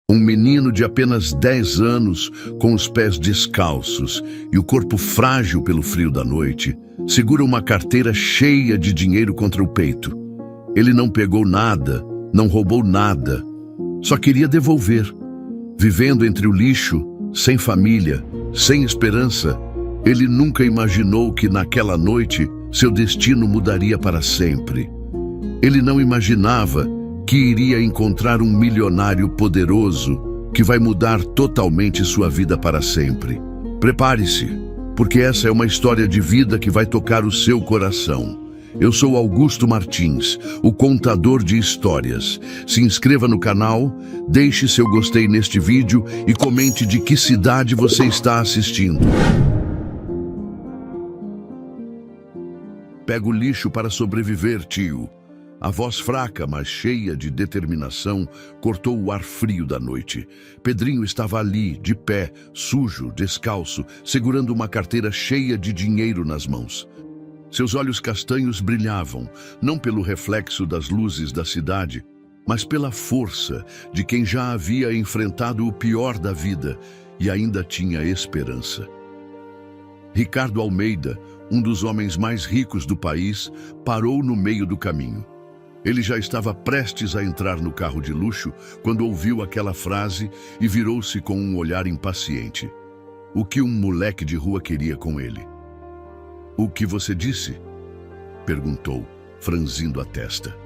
Um menino de apenas 10 anos, com os pés descalços e o corpo frágil pelo frio da noite, segura uma carteira cheia de dinheiro contra o peito. Ele não pegou nada, não roubou nada, só queria devolver. Vivendo entre o lixo, sem família, sem esperança, ele nunca imaginou que naquela noite seu destino mudaria para sempre. Ele não imaginava que iria encontrar um milionário poderoso que vai mudar totalmente sua vida para sempre. Prepare-se, porque essa é uma história de vida que vai tocar o seu coração. Eu sou Augusto Martins, o contador de histórias. Se inscreva no canal, deixe seu gostei neste vídeo e comente de que cidade você está assistindo. Pega o lixo para sobreviver, tio. A voz fraca, mas cheia de determinação, cortou o ar frio da noite. Pedrinho estava ali, de pé, sujo, descalço, segurando uma carteira cheia de dinheiro nas mãos. Seus olhos castanhos brilhavam, não pelo reflexo das luzes da cidade, mas pela força de quem já havia enfrentado o pior da vida e ainda tinha esperança. Ricardo Almeida, um dos homens mais ricos do país, parou no meio do caminho. Ele já estava prestes a entrar no carro de luxo quando ouviu aquela frase e virou-se com um olhar impaciente. O que um moleque de rua queria com ele? "O que você disse?" perguntou, franzindo a testa.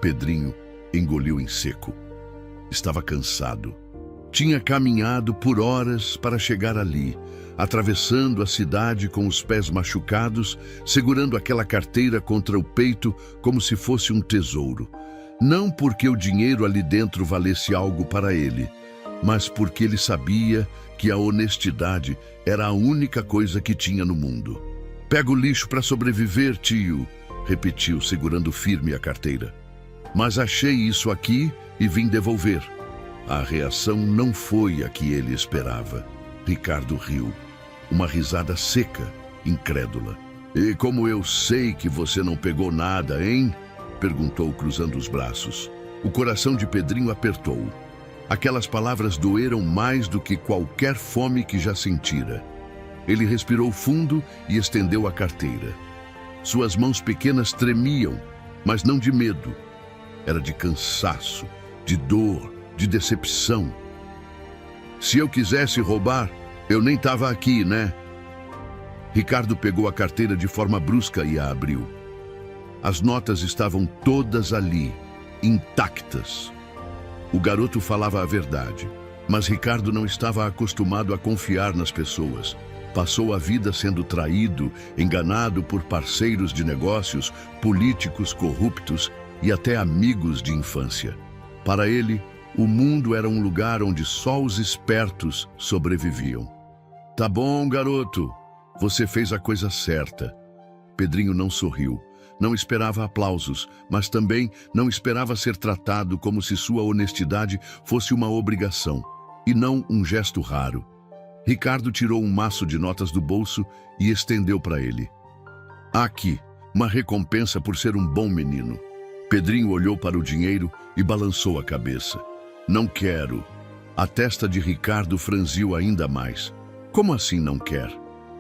Pedrinho engoliu em seco. Estava cansado. Tinha caminhado por horas para chegar ali, atravessando a cidade com os pés machucados, segurando aquela carteira contra o peito como se fosse um tesouro. Não porque o dinheiro ali dentro valesse algo para ele, mas porque ele sabia que a honestidade era a única coisa que tinha no mundo. "Pega o lixo para sobreviver, tio", repetiu, segurando firme a carteira. "Mas achei isso aqui e vim devolver." A reação não foi a que ele esperava. Ricardo riu. Uma risada seca, incrédula. "E como eu sei que você não pegou nada, hein?" perguntou, cruzando os braços. O coração de Pedrinho apertou. Aquelas palavras doeram mais do que qualquer fome que já sentira. Ele respirou fundo e estendeu a carteira. Suas mãos pequenas tremiam, mas não de medo. Era de cansaço, de dor, de decepção. "Se eu quisesse roubar, eu nem estava aqui, né?" Ricardo pegou a carteira de forma brusca e a abriu. As notas estavam todas ali, intactas. O garoto falava a verdade, mas Ricardo não estava acostumado a confiar nas pessoas. Passou a vida sendo traído, enganado por parceiros de negócios, políticos corruptos e até amigos de infância. Para ele, o mundo era um lugar onde só os espertos sobreviviam. "Tá bom, garoto. Você fez a coisa certa." Pedrinho não sorriu. Não esperava aplausos, mas também não esperava ser tratado como se sua honestidade fosse uma obrigação, e não um gesto raro. Ricardo tirou um maço de notas do bolso e estendeu para ele. "Aqui, uma recompensa por ser um bom menino." Pedrinho olhou para o dinheiro e balançou a cabeça. "Não quero." A testa de Ricardo franziu ainda mais. "Como assim não quer?"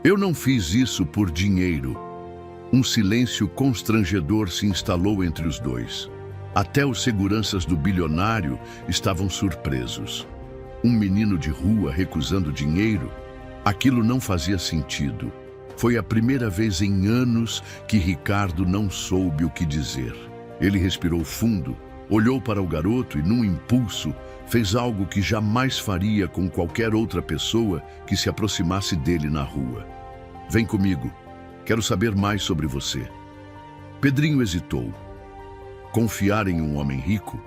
"Eu não fiz isso por dinheiro." Um silêncio constrangedor se instalou entre os dois. Até os seguranças do bilionário estavam surpresos. Um menino de rua recusando dinheiro? Aquilo não fazia sentido. Foi a primeira vez em anos que Ricardo não soube o que dizer. Ele respirou fundo, olhou para o garoto e, num impulso, fez algo que jamais faria com qualquer outra pessoa que se aproximasse dele na rua. "Vem comigo. Quero saber mais sobre você." Pedrinho hesitou. Confiar em um homem rico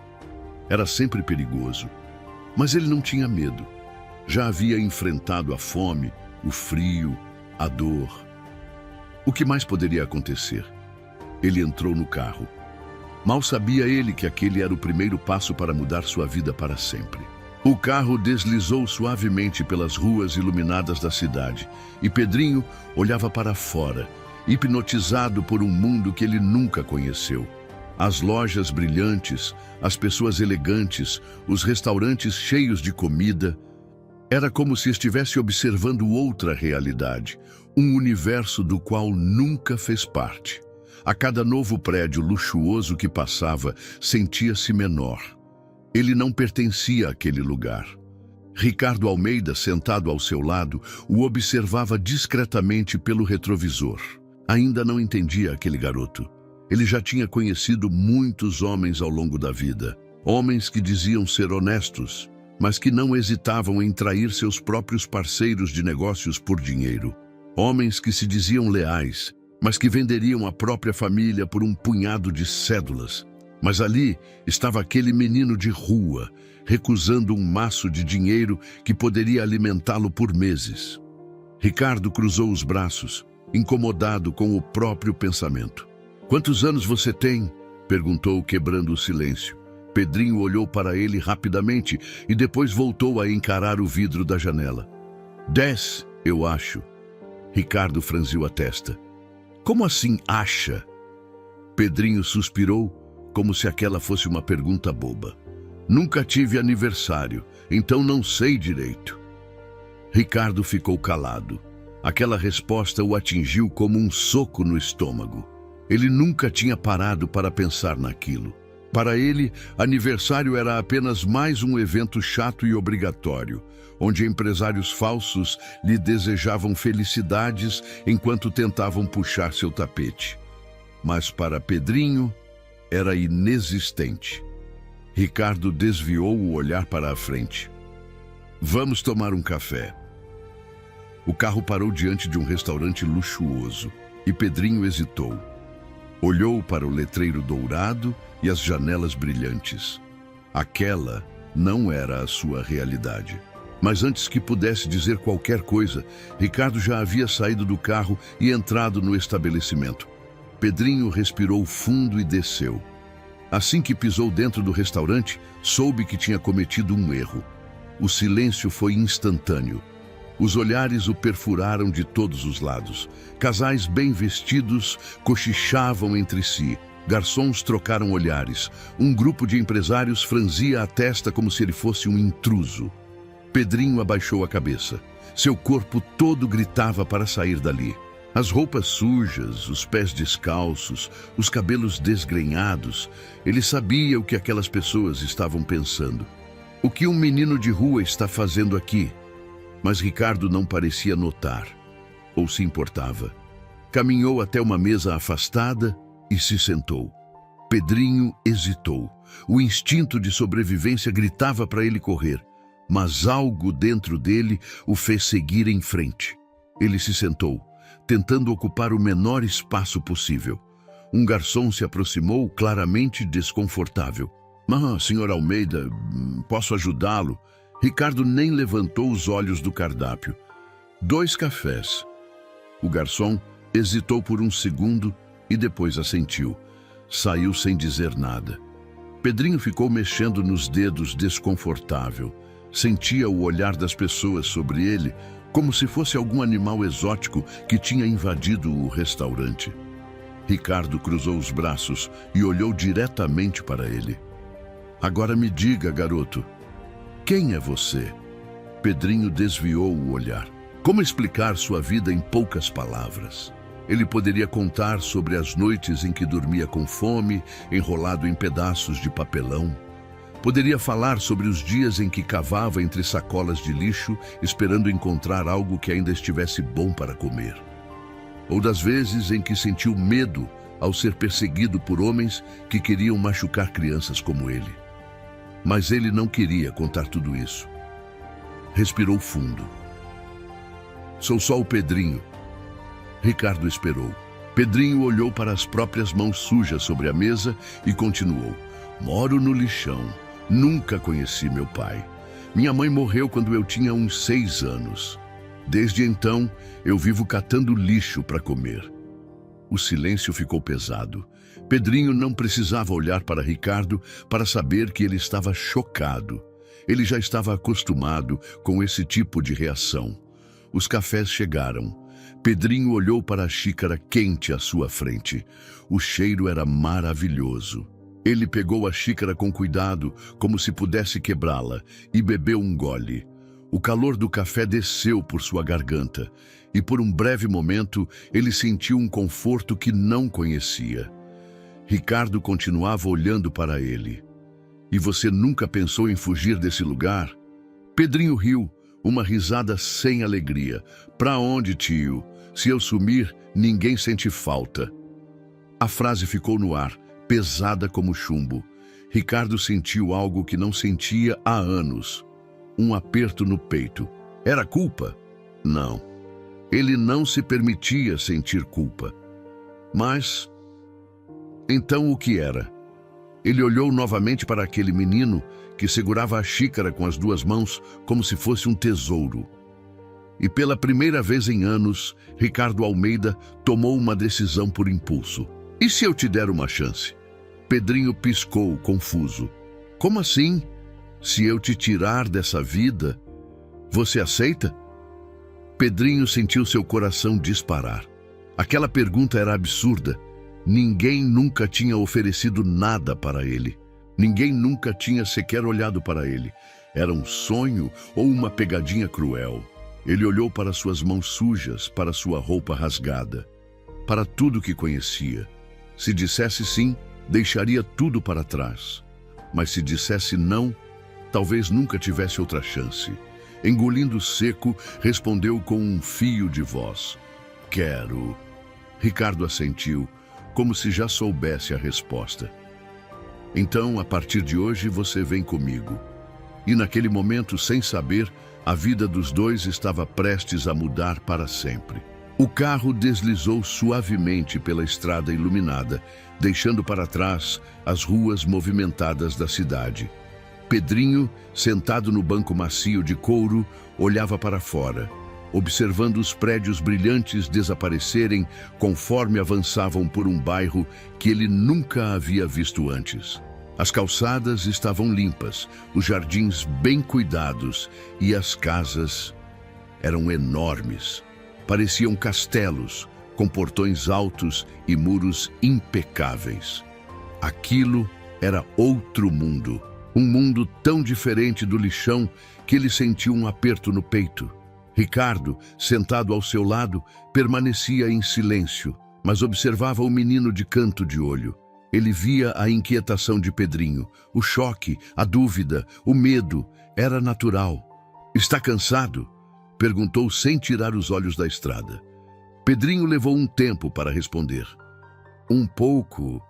era sempre perigoso, mas ele não tinha medo. Já havia enfrentado a fome, o frio, a dor. O que mais poderia acontecer? Ele entrou no carro. Mal sabia ele que aquele era o primeiro passo para mudar sua vida para sempre. O carro deslizou suavemente pelas ruas iluminadas da cidade e Pedrinho olhava para fora, hipnotizado por um mundo que ele nunca conheceu. As lojas brilhantes, as pessoas elegantes, os restaurantes cheios de comida. Era como se estivesse observando outra realidade, um universo do qual nunca fez parte. A cada novo prédio luxuoso que passava, sentia-se menor. Ele não pertencia àquele lugar. Ricardo Almeida, sentado ao seu lado, o observava discretamente pelo retrovisor. Ainda não entendia aquele garoto. Ele já tinha conhecido muitos homens ao longo da vida. Homens que diziam ser honestos, mas que não hesitavam em trair seus próprios parceiros de negócios por dinheiro. Homens que se diziam leais, mas que venderiam a própria família por um punhado de cédulas. Mas ali estava aquele menino de rua, recusando um maço de dinheiro que poderia alimentá-lo por meses. Ricardo cruzou os braços, incomodado com o próprio pensamento. "Quantos anos você tem?" perguntou, quebrando o silêncio. Pedrinho olhou para ele rapidamente e depois voltou a encarar o vidro da janela. 10, eu acho." Ricardo franziu a testa. "Como assim acha?" Pedrinho suspirou, como se aquela fosse uma pergunta boba. "Nunca tive aniversário, então não sei direito." Ricardo ficou calado. Aquela resposta o atingiu como um soco no estômago. Ele nunca tinha parado para pensar naquilo. Para ele, aniversário era apenas mais um evento chato e obrigatório, onde empresários falsos lhe desejavam felicidades enquanto tentavam puxar seu tapete. Mas para Pedrinho, era inexistente. Ricardo desviou o olhar para a frente. "Vamos tomar um café." O carro parou diante de um restaurante luxuoso e Pedrinho hesitou. Olhou para o letreiro dourado e as janelas brilhantes. Aquela não era a sua realidade. Mas antes que pudesse dizer qualquer coisa, Ricardo já havia saído do carro e entrado no estabelecimento. Pedrinho respirou fundo e desceu. Assim que pisou dentro do restaurante, soube que tinha cometido um erro. O silêncio foi instantâneo. Os olhares o perfuraram de todos os lados. Casais bem vestidos cochichavam entre si. Garçons trocaram olhares. Um grupo de empresários franzia a testa como se ele fosse um intruso. Pedrinho abaixou a cabeça. Seu corpo todo gritava para sair dali. As roupas sujas, os pés descalços, os cabelos desgrenhados. Ele sabia o que aquelas pessoas estavam pensando. O que um menino de rua está fazendo aqui? Mas Ricardo não parecia notar, ou se importava. Caminhou até uma mesa afastada e se sentou. Pedrinho hesitou. O instinto de sobrevivência gritava para ele correr, mas algo dentro dele o fez seguir em frente. Ele se sentou, tentando ocupar o menor espaço possível. Um garçom se aproximou, claramente desconfortável. Senhor Almeida, posso ajudá-lo?" Ricardo nem levantou os olhos do cardápio. 2 cafés. O garçom hesitou por um segundo e depois assentiu. Saiu sem dizer nada. Pedrinho ficou mexendo nos dedos, desconfortável. Sentia o olhar das pessoas sobre ele, como se fosse algum animal exótico que tinha invadido o restaurante. Ricardo cruzou os braços e olhou diretamente para ele. "Agora me diga, garoto, quem é você?" Pedrinho desviou o olhar. Como explicar sua vida em poucas palavras? Ele poderia contar sobre as noites em que dormia com fome, enrolado em pedaços de papelão. Poderia falar sobre os dias em que cavava entre sacolas de lixo, esperando encontrar algo que ainda estivesse bom para comer. Ou das vezes em que sentiu medo ao ser perseguido por homens que queriam machucar crianças como ele. Mas ele não queria contar tudo isso. Respirou fundo. "Sou só o Pedrinho." Ricardo esperou. Pedrinho olhou para as próprias mãos sujas sobre a mesa e continuou. "Moro no lixão. Nunca conheci meu pai. Minha mãe morreu quando eu tinha uns 6 anos. Desde então, eu vivo catando lixo para comer." O silêncio ficou pesado. Pedrinho não precisava olhar para Ricardo para saber que ele estava chocado. Ele já estava acostumado com esse tipo de reação. Os cafés chegaram. Pedrinho olhou para a xícara quente à sua frente. O cheiro era maravilhoso. Ele pegou a xícara com cuidado, como se pudesse quebrá-la, e bebeu um gole. O calor do café desceu por sua garganta, e por um breve momento ele sentiu um conforto que não conhecia. Ricardo continuava olhando para ele. "E você nunca pensou em fugir desse lugar?" Pedrinho riu, uma risada sem alegria. "Pra onde, tio? Se eu sumir, ninguém sente falta." A frase ficou no ar, pesada como chumbo. Ricardo sentiu algo que não sentia há anos. Um aperto no peito. Era culpa? Não. Ele não se permitia sentir culpa. Mas, então o que era? Ele olhou novamente para aquele menino que segurava a xícara com as duas mãos como se fosse um tesouro. E pela primeira vez em anos, Ricardo Almeida tomou uma decisão por impulso. "E se eu te der uma chance?" Pedrinho piscou, confuso. "Como assim? Se eu te tirar dessa vida, você aceita?" Pedrinho sentiu seu coração disparar. Aquela pergunta era absurda. Ninguém nunca tinha oferecido nada para ele. Ninguém nunca tinha sequer olhado para ele. Era um sonho ou uma pegadinha cruel? Ele olhou para suas mãos sujas, para sua roupa rasgada, para tudo que conhecia. Se dissesse sim, deixaria tudo para trás. Mas se dissesse não, talvez nunca tivesse outra chance. Engolindo seco, respondeu com um fio de voz: "Quero." Ricardo assentiu, como se já soubesse a resposta. "Então, a partir de hoje, você vem comigo." E naquele momento, sem saber, a vida dos dois estava prestes a mudar para sempre. O carro deslizou suavemente pela estrada iluminada, deixando para trás as ruas movimentadas da cidade. Pedrinho, sentado no banco macio de couro, olhava para fora, observando os prédios brilhantes desaparecerem conforme avançavam por um bairro que ele nunca havia visto antes. As calçadas estavam limpas, os jardins bem cuidados e as casas eram enormes. Pareciam castelos, com portões altos e muros impecáveis. Aquilo era outro mundo, um mundo tão diferente do lixão que ele sentiu um aperto no peito. Ricardo, sentado ao seu lado, permanecia em silêncio, mas observava o menino de canto de olho. Ele via a inquietação de Pedrinho, o choque, a dúvida, o medo. Era natural. "Está cansado?" perguntou sem tirar os olhos da estrada. Pedrinho levou um tempo para responder. "Um pouco."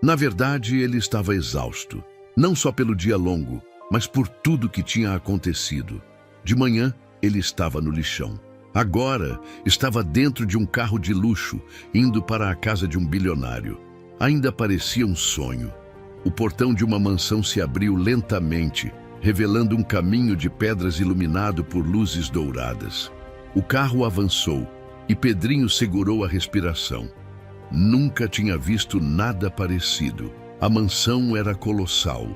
Na verdade, ele estava exausto, não só pelo dia longo, mas por tudo que tinha acontecido. De manhã, ele estava no lixão. Agora, estava dentro de um carro de luxo, indo para a casa de um bilionário. Ainda parecia um sonho. O portão de uma mansão se abriu lentamente, revelando um caminho de pedras iluminado por luzes douradas. O carro avançou e Pedrinho segurou a respiração. Nunca tinha visto nada parecido. A mansão era colossal.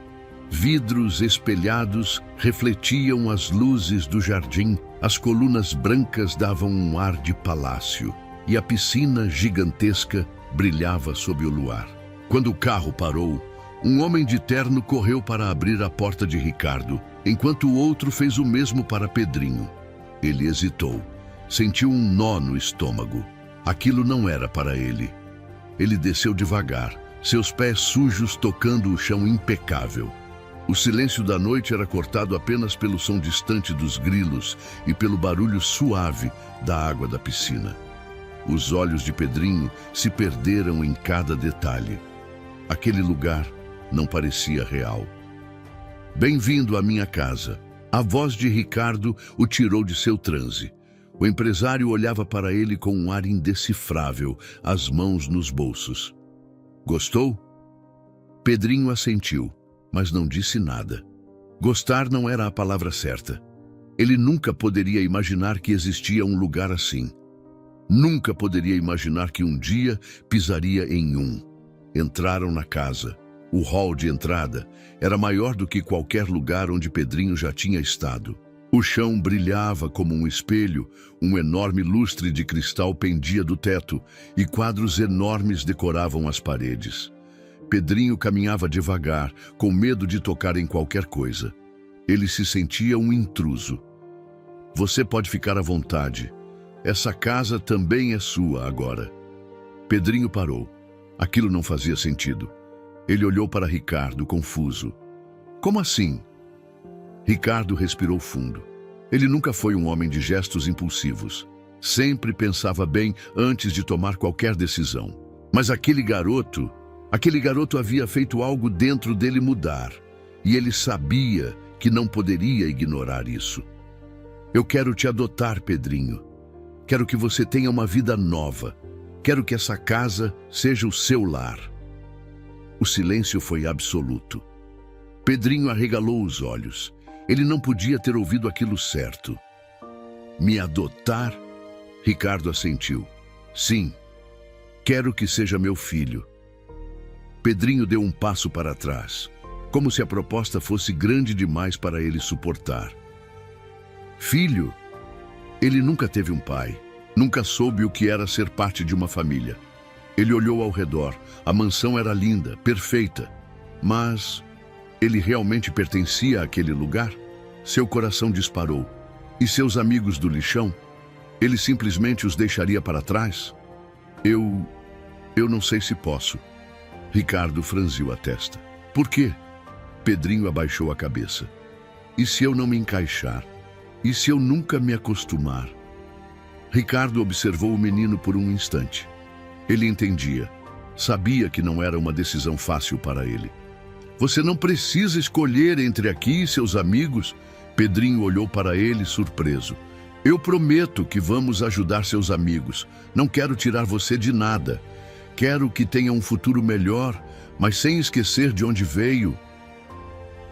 Vidros espelhados refletiam as luzes do jardim, as colunas brancas davam um ar de palácio e a piscina gigantesca brilhava sob o luar. Quando o carro parou, um homem de terno correu para abrir a porta de Ricardo, enquanto o outro fez o mesmo para Pedrinho. Ele hesitou, sentiu um nó no estômago. Aquilo não era para ele. Ele desceu devagar, seus pés sujos tocando o chão impecável. O silêncio da noite era cortado apenas pelo som distante dos grilos e pelo barulho suave da água da piscina. Os olhos de Pedrinho se perderam em cada detalhe. Aquele lugar não parecia real. "Bem-vindo à minha casa." A voz de Ricardo o tirou de seu transe. O empresário olhava para ele com um ar indecifrável, as mãos nos bolsos. "Gostou?" Pedrinho assentiu, mas não disse nada. Gostar não era a palavra certa. Ele nunca poderia imaginar que existia um lugar assim. Nunca poderia imaginar que um dia pisaria em um. Entraram na casa. O hall de entrada era maior do que qualquer lugar onde Pedrinho já tinha estado. O chão brilhava como um espelho, um enorme lustre de cristal pendia do teto e quadros enormes decoravam as paredes. Pedrinho caminhava devagar, com medo de tocar em qualquer coisa. Ele se sentia um intruso. Você pode ficar à vontade. Essa casa também é sua agora. Pedrinho parou. Aquilo não fazia sentido. Ele olhou para Ricardo, confuso. Como assim? Ricardo respirou fundo. Ele nunca foi um homem de gestos impulsivos. Sempre pensava bem antes de tomar qualquer decisão. Mas aquele garoto havia feito algo dentro dele mudar. E ele sabia que não poderia ignorar isso. Eu quero te adotar, Pedrinho. Quero que você tenha uma vida nova. Quero que essa casa seja o seu lar. O silêncio foi absoluto. Pedrinho arregalou os olhos. Ele não podia ter ouvido aquilo certo. Me adotar? Ricardo assentiu. Sim, quero que seja meu filho. Pedrinho deu um passo para trás, como se a proposta fosse grande demais para ele suportar. Filho? Ele nunca teve um pai, nunca soube o que era ser parte de uma família. Ele olhou ao redor. A mansão era linda, perfeita. Mas ele realmente pertencia àquele lugar? Seu coração disparou. E seus amigos do lixão? Ele simplesmente os deixaria para trás? Eu não sei se posso. Ricardo franziu a testa. Por quê? Pedrinho abaixou a cabeça. E se eu não me encaixar? E se eu nunca me acostumar? Ricardo observou o menino por um instante. Ele entendia. Sabia que não era uma decisão fácil para ele. Você não precisa escolher entre aqui e seus amigos. Pedrinho olhou para ele surpreso. Eu prometo que vamos ajudar seus amigos. Não quero tirar você de nada. Quero que tenha um futuro melhor, mas sem esquecer de onde veio.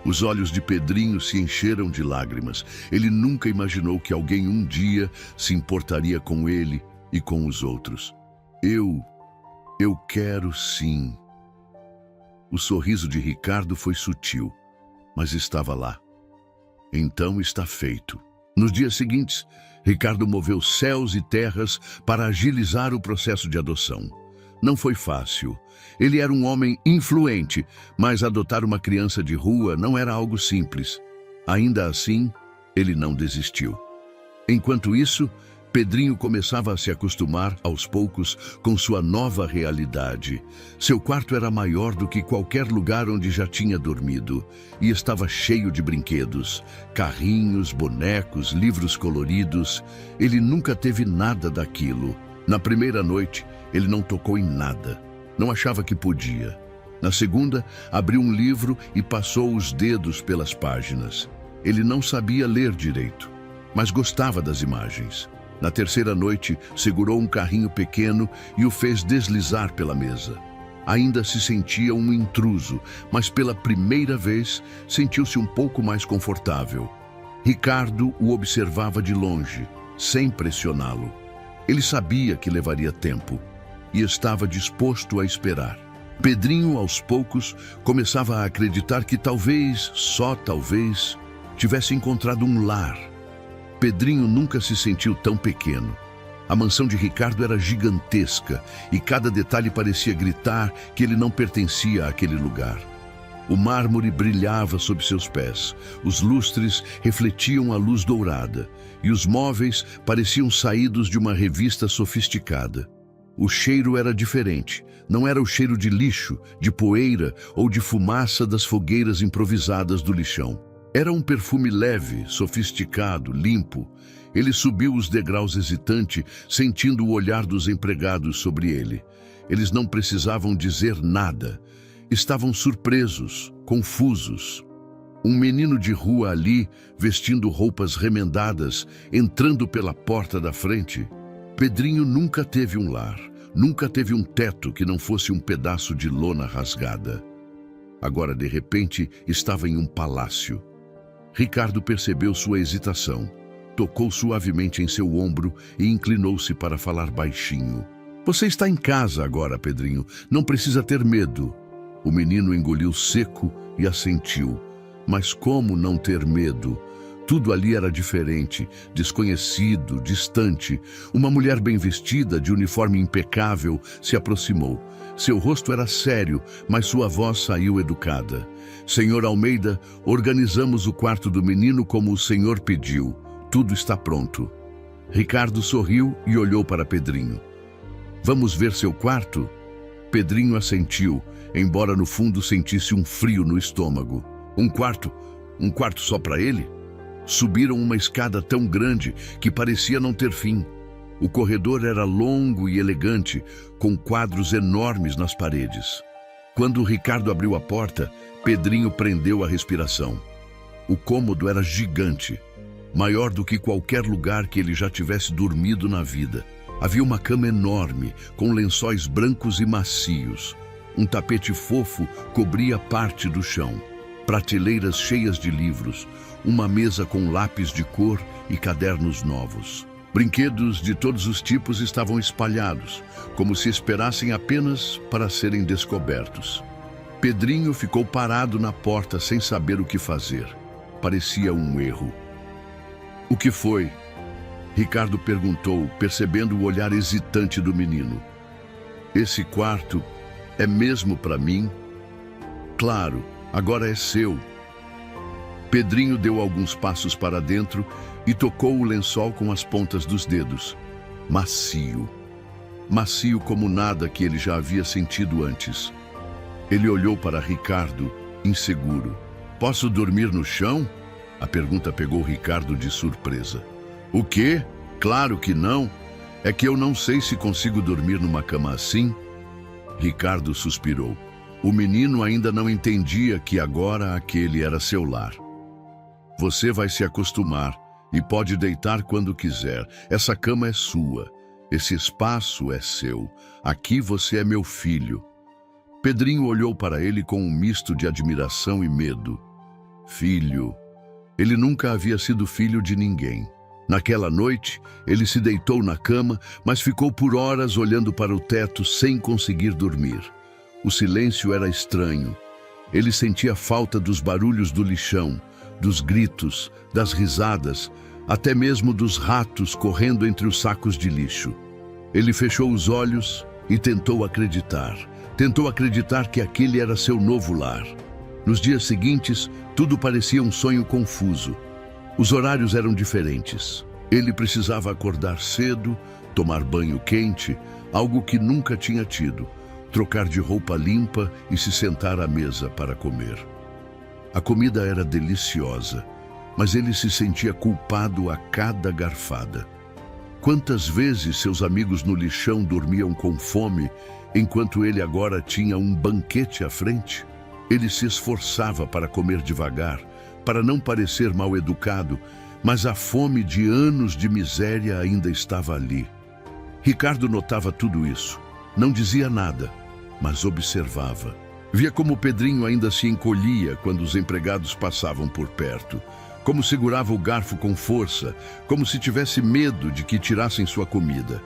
Os olhos de Pedrinho se encheram de lágrimas. Ele nunca imaginou que alguém um dia se importaria com ele e com os outros. Eu quero sim. O sorriso de Ricardo foi sutil, mas estava lá. Então está feito. Nos dias seguintes, Ricardo moveu céus e terras para agilizar o processo de adoção. Não foi fácil. Ele era um homem influente, mas adotar uma criança de rua não era algo simples. Ainda assim, ele não desistiu. Enquanto isso, Pedrinho começava a se acostumar, aos poucos, com sua nova realidade. Seu quarto era maior do que qualquer lugar onde já tinha dormido, e estava cheio de brinquedos, carrinhos, bonecos, livros coloridos. Ele nunca teve nada daquilo. Na primeira noite, ele não tocou em nada. Não achava que podia. Na segunda, abriu um livro e passou os dedos pelas páginas. Ele não sabia ler direito, mas gostava das imagens. Na terceira noite, segurou um carrinho pequeno e o fez deslizar pela mesa. Ainda se sentia um intruso, mas pela primeira vez sentiu-se um pouco mais confortável. Ricardo o observava de longe, sem pressioná-lo. Ele sabia que levaria tempo e estava disposto a esperar. Pedrinho, aos poucos, começava a acreditar que talvez, só talvez, tivesse encontrado um lar. Pedrinho nunca se sentiu tão pequeno. A mansão de Ricardo era gigantesca e cada detalhe parecia gritar que ele não pertencia àquele lugar. O mármore brilhava sob seus pés, os lustres refletiam a luz dourada e os móveis pareciam saídos de uma revista sofisticada. O cheiro era diferente. Não era o cheiro de lixo, de poeira ou de fumaça das fogueiras improvisadas do lixão. Era um perfume leve, sofisticado, limpo. Ele subiu os degraus hesitante, sentindo o olhar dos empregados sobre ele. Eles não precisavam dizer nada. Estavam surpresos, confusos. Um menino de rua ali, vestindo roupas remendadas, entrando pela porta da frente. Pedrinho nunca teve um lar, nunca teve um teto que não fosse um pedaço de lona rasgada. Agora, de repente, estava em um palácio. Ricardo percebeu sua hesitação, tocou suavemente em seu ombro e inclinou-se para falar baixinho. Você está em casa agora, Pedrinho. Não precisa ter medo. O menino engoliu seco e assentiu. Mas como não ter medo? Tudo ali era diferente, desconhecido, distante. Uma mulher bem vestida, de uniforme impecável, se aproximou. Seu rosto era sério, mas sua voz saiu educada. Senhor Almeida, organizamos o quarto do menino como o senhor pediu. Tudo está pronto. Ricardo sorriu e olhou para Pedrinho. Vamos ver seu quarto? Pedrinho assentiu, embora no fundo sentisse um frio no estômago. Um quarto só para ele? Subiram uma escada tão grande que parecia não ter fim. O corredor era longo e elegante, com quadros enormes nas paredes. Quando Ricardo abriu a porta, Pedrinho prendeu a respiração. O cômodo era gigante, maior do que qualquer lugar que ele já tivesse dormido na vida. Havia uma cama enorme, com lençóis brancos e macios. Um tapete fofo cobria parte do chão. Prateleiras cheias de livros, uma mesa com lápis de cor e cadernos novos. Brinquedos de todos os tipos estavam espalhados, como se esperassem apenas para serem descobertos. Pedrinho ficou parado na porta sem saber o que fazer. Parecia um erro. O que foi? Ricardo perguntou, percebendo o olhar hesitante do menino. Esse quarto é mesmo para mim? Claro, agora é seu. Pedrinho deu alguns passos para dentro e tocou o lençol com as pontas dos dedos. Macio. Macio como nada que ele já havia sentido antes. Ele olhou para Ricardo, inseguro. Posso dormir no chão? A pergunta pegou Ricardo de surpresa. O quê? Claro que não. É que eu não sei se consigo dormir numa cama assim. Ricardo suspirou. O menino ainda não entendia que agora aquele era seu lar. Você vai se acostumar e pode deitar quando quiser. Essa cama é sua. Esse espaço é seu. Aqui você é meu filho. Pedrinho olhou para ele com um misto de admiração e medo. Filho. Ele nunca havia sido filho de ninguém. Naquela noite, ele se deitou na cama, mas ficou por horas olhando para o teto sem conseguir dormir. O silêncio era estranho. Ele sentia falta dos barulhos do lixão, dos gritos, das risadas, até mesmo dos ratos correndo entre os sacos de lixo. Ele fechou os olhos e tentou acreditar. Tentou acreditar que aquele era seu novo lar. Nos dias seguintes, tudo parecia um sonho confuso. Os horários eram diferentes. Ele precisava acordar cedo, tomar banho quente, algo que nunca tinha tido, trocar de roupa limpa e se sentar à mesa para comer. A comida era deliciosa, mas ele se sentia culpado a cada garfada. Quantas vezes seus amigos no lixão dormiam com fome, enquanto ele agora tinha um banquete à frente? Ele se esforçava para comer devagar, para não parecer mal educado, mas a fome de anos de miséria ainda estava ali. Ricardo notava tudo isso. Não dizia nada, mas observava. Via como Pedrinho ainda se encolhia quando os empregados passavam por perto, como segurava o garfo com força, como se tivesse medo de que tirassem sua comida.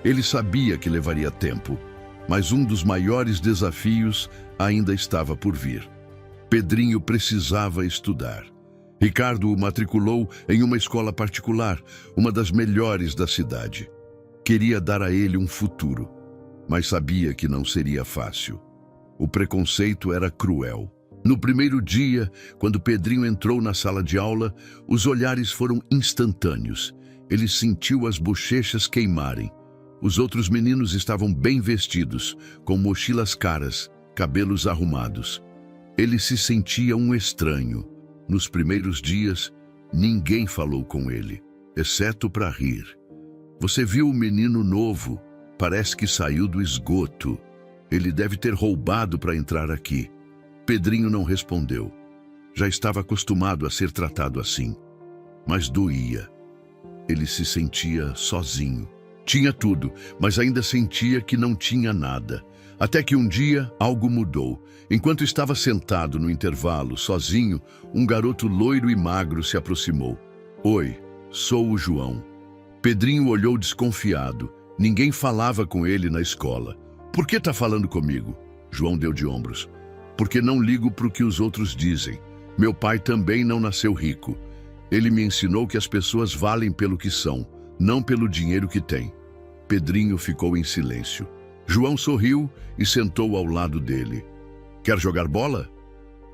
Ele sabia que levaria tempo, mas um dos maiores desafios ainda estava por vir. Pedrinho precisava estudar. Ricardo o matriculou em uma escola particular, uma das melhores da cidade. Queria dar a ele um futuro, mas sabia que não seria fácil. O preconceito era cruel. No primeiro dia, quando Pedrinho entrou na sala de aula, os olhares foram instantâneos. Ele sentiu as bochechas queimarem. Os outros meninos estavam bem vestidos, com mochilas caras, cabelos arrumados. Ele se sentia um estranho. Nos primeiros dias, ninguém falou com ele, exceto para rir. Você viu o menino novo? Parece que saiu do esgoto. Ele deve ter roubado para entrar aqui. Pedrinho não respondeu. Já estava acostumado a ser tratado assim. Mas doía. Ele se sentia sozinho. Tinha tudo, mas ainda sentia que não tinha nada. Até que um dia, algo mudou. Enquanto estava sentado no intervalo, sozinho, um garoto loiro e magro se aproximou. Oi, sou o João. Pedrinho olhou desconfiado. Ninguém falava com ele na escola. Por que está falando comigo? João deu de ombros. Porque não ligo para o que os outros dizem. Meu pai também não nasceu rico. Ele me ensinou que as pessoas valem pelo que são, não pelo dinheiro que têm. Pedrinho ficou em silêncio. João sorriu e sentou ao lado dele. Quer jogar bola?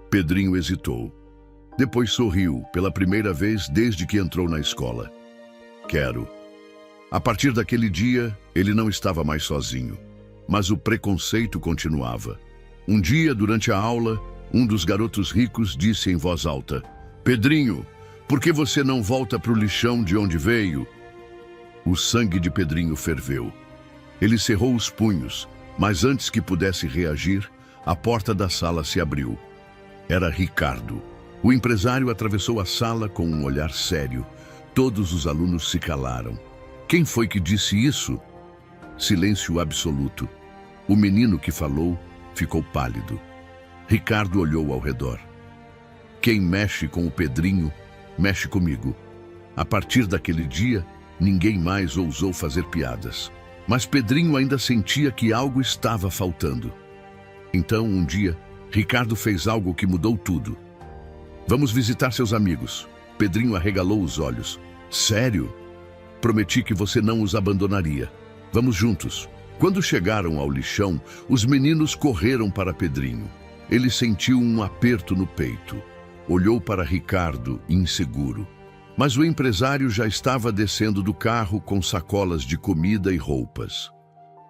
Pedrinho hesitou. Depois sorriu, pela primeira vez desde que entrou na escola. Quero. A partir daquele dia, ele não estava mais sozinho. Mas o preconceito continuava. Um dia, durante a aula, um dos garotos ricos disse em voz alta: Pedrinho, por que você não volta para o lixão de onde veio? O sangue de Pedrinho ferveu. Ele cerrou os punhos, mas antes que pudesse reagir, a porta da sala se abriu. Era Ricardo. O empresário atravessou a sala com um olhar sério. Todos os alunos se calaram. Quem foi que disse isso? Silêncio absoluto. O menino que falou ficou pálido. Ricardo olhou ao redor. Quem mexe com o Pedrinho, mexe comigo. A partir daquele dia, ninguém mais ousou fazer piadas. Mas Pedrinho ainda sentia que algo estava faltando. Então, um dia, Ricardo fez algo que mudou tudo. Vamos visitar seus amigos. Pedrinho arregalou os olhos. Sério? Prometi que você não os abandonaria. Vamos juntos. Quando chegaram ao lixão, os meninos correram para Pedrinho. Ele sentiu um aperto no peito. Olhou para Ricardo, inseguro. Mas o empresário já estava descendo do carro com sacolas de comida e roupas.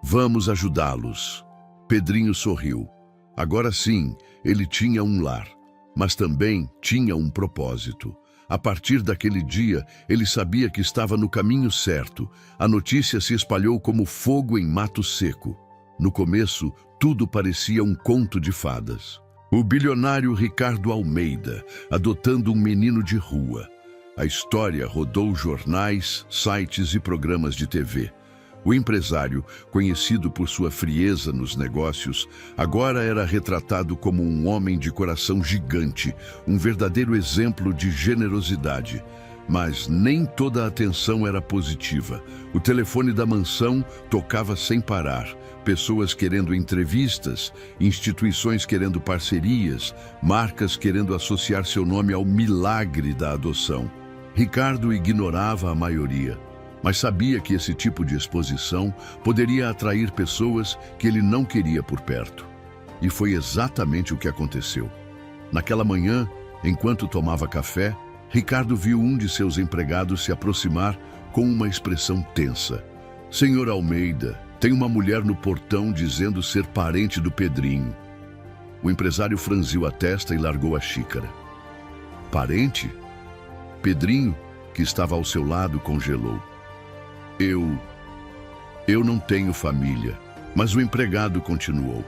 Vamos ajudá-los. Pedrinho sorriu. Agora sim, ele tinha um lar, mas também tinha um propósito. A partir daquele dia, ele sabia que estava no caminho certo. A notícia se espalhou como fogo em mato seco. No começo, tudo parecia um conto de fadas. O bilionário Ricardo Almeida, adotando um menino de rua. A história rodou jornais, sites e programas de TV. O empresário, conhecido por sua frieza nos negócios, agora era retratado como um homem de coração gigante, um verdadeiro exemplo de generosidade. Mas nem toda a atenção era positiva. O telefone da mansão tocava sem parar. Pessoas querendo entrevistas, instituições querendo parcerias, marcas querendo associar seu nome ao milagre da adoção. Ricardo ignorava a maioria, mas sabia que esse tipo de exposição poderia atrair pessoas que ele não queria por perto. E foi exatamente o que aconteceu. Naquela manhã, enquanto tomava café, Ricardo viu um de seus empregados se aproximar com uma expressão tensa. Senhor Almeida, tem uma mulher no portão dizendo ser parente do Pedrinho. O empresário franziu a testa e largou a xícara. Parente? Pedrinho, que estava ao seu lado, congelou. Eu não tenho família. Mas o empregado continuou.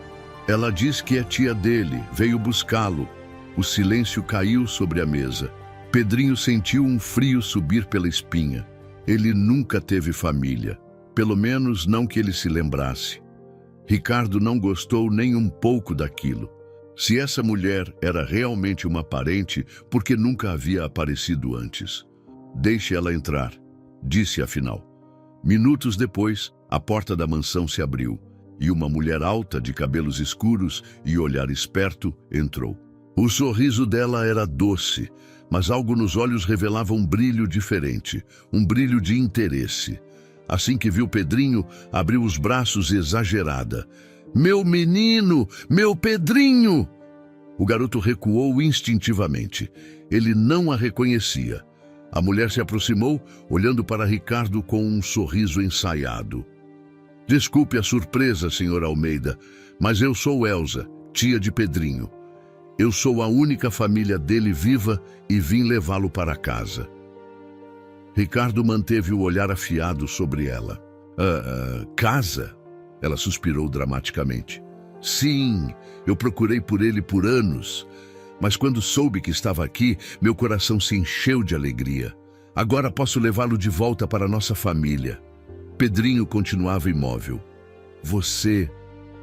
Ela diz que é tia dele, veio buscá-lo. O silêncio caiu sobre a mesa. Pedrinho sentiu um frio subir pela espinha. Ele nunca teve família. Pelo menos não que ele se lembrasse. Ricardo não gostou nem um pouco daquilo. Se essa mulher era realmente uma parente, por que nunca havia aparecido antes? Deixe ela entrar, disse afinal. Minutos depois, a porta da mansão se abriu e uma mulher alta, de cabelos escuros e olhar esperto, entrou. O sorriso dela era doce, mas algo nos olhos revelava um brilho diferente, um brilho de interesse. Assim que viu Pedrinho, abriu os braços exagerada. Meu menino! Meu Pedrinho! O garoto recuou instintivamente. Ele não a reconhecia. A mulher se aproximou, olhando para Ricardo com um sorriso ensaiado. Desculpe a surpresa, senhor Almeida, mas eu sou Elza, tia de Pedrinho. Eu sou a única família dele viva e vim levá-lo para casa. Ricardo manteve o olhar afiado sobre ela. Casa? Ela suspirou dramaticamente. Sim, eu procurei por ele por anos. Mas quando soube que estava aqui, meu coração se encheu de alegria. Agora posso levá-lo de volta para nossa família. Pedrinho continuava imóvel. Você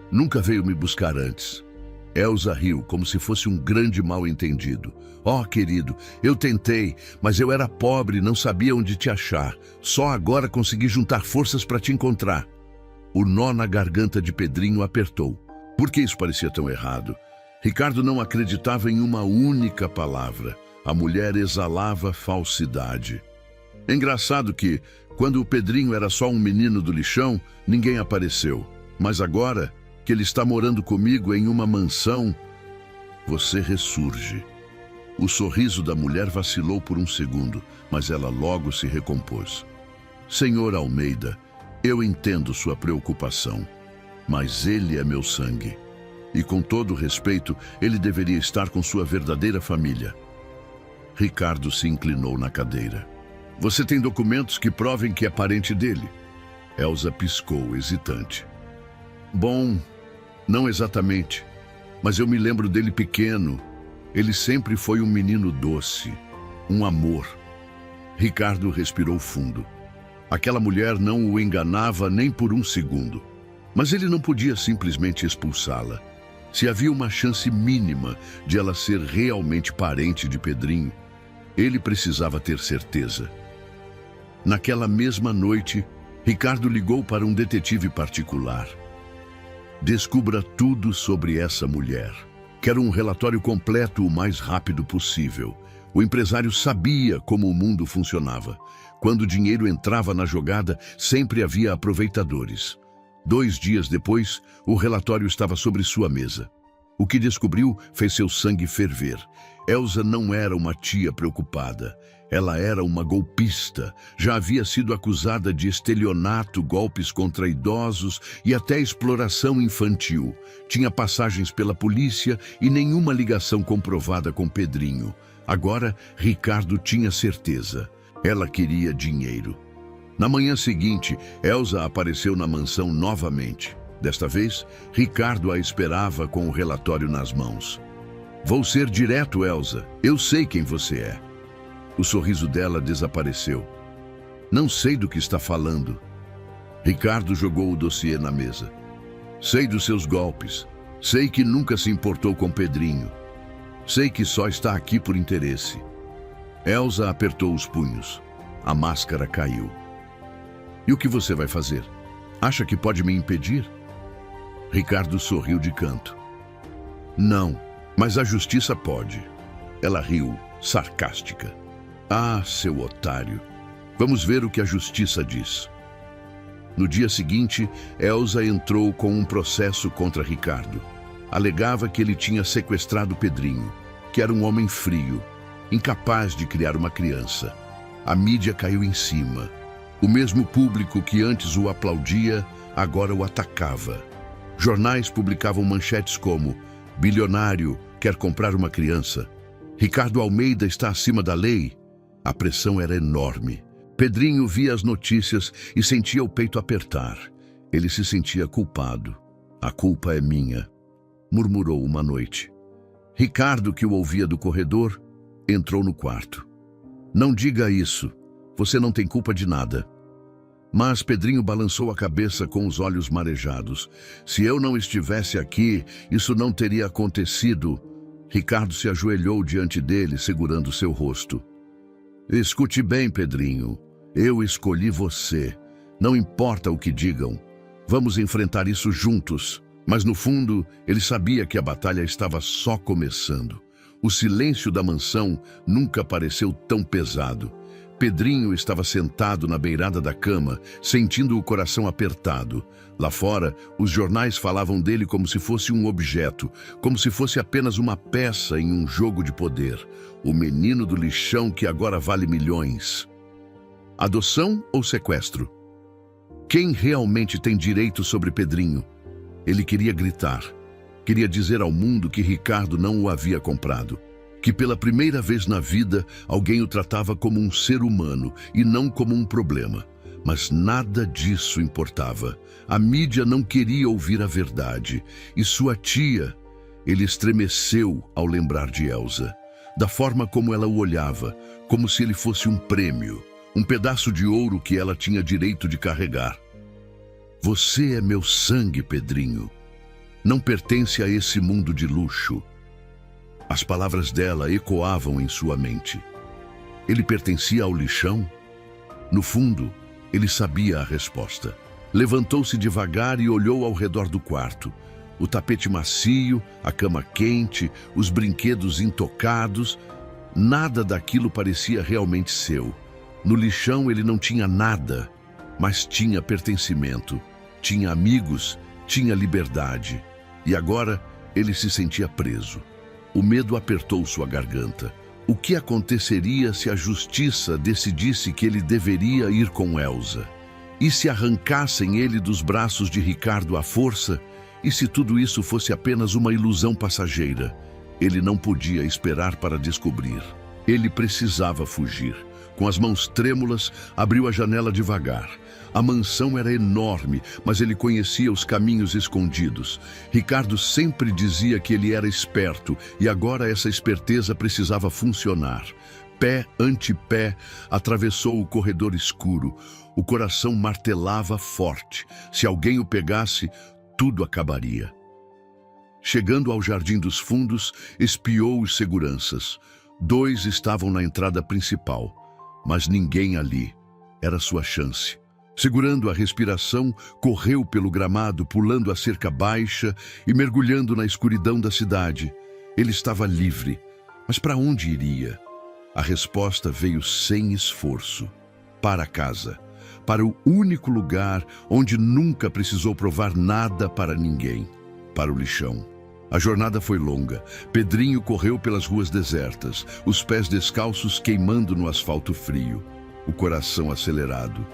nunca veio me buscar antes. Elza riu, como se fosse um grande mal-entendido. Oh, querido, eu tentei, mas eu era pobre e não sabia onde te achar. Só agora consegui juntar forças para te encontrar. O nó na garganta de Pedrinho apertou. Por que isso parecia tão errado? Ricardo não acreditava em uma única palavra. A mulher exalava falsidade. Engraçado que, quando o Pedrinho era só um menino do lixão, ninguém apareceu. Mas agora, que ele está morando comigo em uma mansão, você ressurge. O sorriso da mulher vacilou por um segundo, mas ela logo se recompôs. Senhor Almeida, eu entendo sua preocupação, mas ele é meu sangue. E com todo respeito, ele deveria estar com sua verdadeira família. Ricardo se inclinou na cadeira. Você tem documentos que provem que é parente dele? Elsa piscou, hesitante. Bom, não exatamente, mas eu me lembro dele pequeno. Ele sempre foi um menino doce, um amor. Ricardo respirou fundo. Aquela mulher não o enganava nem por um segundo. Mas ele não podia simplesmente expulsá-la. Se havia uma chance mínima de ela ser realmente parente de Pedrinho, ele precisava ter certeza. Naquela mesma noite, Ricardo ligou para um detetive particular. Descubra tudo sobre essa mulher. Quero um relatório completo o mais rápido possível. O empresário sabia como o mundo funcionava. Quando o dinheiro entrava na jogada, sempre havia aproveitadores. 2 dias depois, o relatório estava sobre sua mesa. O que descobriu fez seu sangue ferver. Elsa não era uma tia preocupada. Ela era uma golpista. Já havia sido acusada de estelionato, golpes contra idosos e até exploração infantil. Tinha passagens pela polícia e nenhuma ligação comprovada com Pedrinho. Agora, Ricardo tinha certeza. Ela queria dinheiro. Na manhã seguinte, Elsa apareceu na mansão novamente. Desta vez, Ricardo a esperava com o relatório nas mãos. Vou ser direto, Elsa. Eu sei quem você é. O sorriso dela desapareceu. Não sei do que está falando. Ricardo jogou o dossiê na mesa. Sei dos seus golpes. Sei que nunca se importou com Pedrinho. Sei que só está aqui por interesse. Elsa apertou os punhos. A máscara caiu. E o que você vai fazer? Acha que pode me impedir? Ricardo sorriu de canto. Não, mas a justiça pode. Ela riu, sarcástica. Ah, seu otário. Vamos ver o que a justiça diz. No dia seguinte, Elsa entrou com um processo contra Ricardo. Alegava que ele tinha sequestrado Pedrinho, que era um homem frio, incapaz de criar uma criança. A mídia caiu em cima. O mesmo público que antes o aplaudia, agora o atacava. Jornais publicavam manchetes como: bilionário quer comprar uma criança. Ricardo Almeida está acima da lei. A pressão era enorme. Pedrinho via as notícias e sentia o peito apertar. Ele se sentia culpado. A culpa é minha, murmurou uma noite. Ricardo, que o ouvia do corredor, entrou no quarto. Não diga isso. Você não tem culpa de nada. Mas Pedrinho balançou a cabeça com os olhos marejados. Se eu não estivesse aqui, isso não teria acontecido. Ricardo se ajoelhou diante dele, segurando seu rosto. Escute bem, Pedrinho. Eu escolhi você. Não importa o que digam. Vamos enfrentar isso juntos. Mas no fundo, ele sabia que a batalha estava só começando. O silêncio da mansão nunca pareceu tão pesado. Pedrinho estava sentado na beirada da cama, sentindo o coração apertado. Lá fora, os jornais falavam dele como se fosse um objeto, como se fosse apenas uma peça em um jogo de poder. O menino do lixão que agora vale milhões. Adoção ou sequestro? Quem realmente tem direito sobre Pedrinho? Ele queria gritar. Queria dizer ao mundo que Ricardo não o havia comprado. Que pela primeira vez na vida, alguém o tratava como um ser humano e não como um problema. Mas nada disso importava. A mídia não queria ouvir a verdade. E sua tia, ele estremeceu ao lembrar de Elsa. Da forma como ela o olhava, como se ele fosse um prêmio, um pedaço de ouro que ela tinha direito de carregar. Você é meu sangue, Pedrinho. Não pertence a esse mundo de luxo. As palavras dela ecoavam em sua mente. Ele pertencia ao lixão? No fundo, ele sabia a resposta. Levantou-se devagar e olhou ao redor do quarto. O tapete macio, a cama quente, os brinquedos intocados. Nada daquilo parecia realmente seu. No lixão ele não tinha nada, mas tinha pertencimento, tinha amigos, tinha liberdade. E agora ele se sentia preso. O medo apertou sua garganta. O que aconteceria se a justiça decidisse que ele deveria ir com Elsa? E se arrancassem ele dos braços de Ricardo à força? E se tudo isso fosse apenas uma ilusão passageira? Ele não podia esperar para descobrir. Ele precisava fugir. Com as mãos trêmulas, abriu a janela devagar. A mansão era enorme, mas ele conhecia os caminhos escondidos. Ricardo sempre dizia que ele era esperto, e agora essa esperteza precisava funcionar. Pé ante pé, atravessou o corredor escuro. O coração martelava forte. Se alguém o pegasse, tudo acabaria. Chegando ao Jardim dos Fundos, espiou os seguranças. 2 estavam na entrada principal, mas ninguém ali. Era sua chance. Segurando a respiração, correu pelo gramado, pulando a cerca baixa e mergulhando na escuridão da cidade. Ele estava livre. Mas para onde iria? A resposta veio sem esforço. Para casa. Para o único lugar onde nunca precisou provar nada para ninguém. Para o lixão. A jornada foi longa. Pedrinho correu pelas ruas desertas, os pés descalços queimando no asfalto frio, o coração acelerado,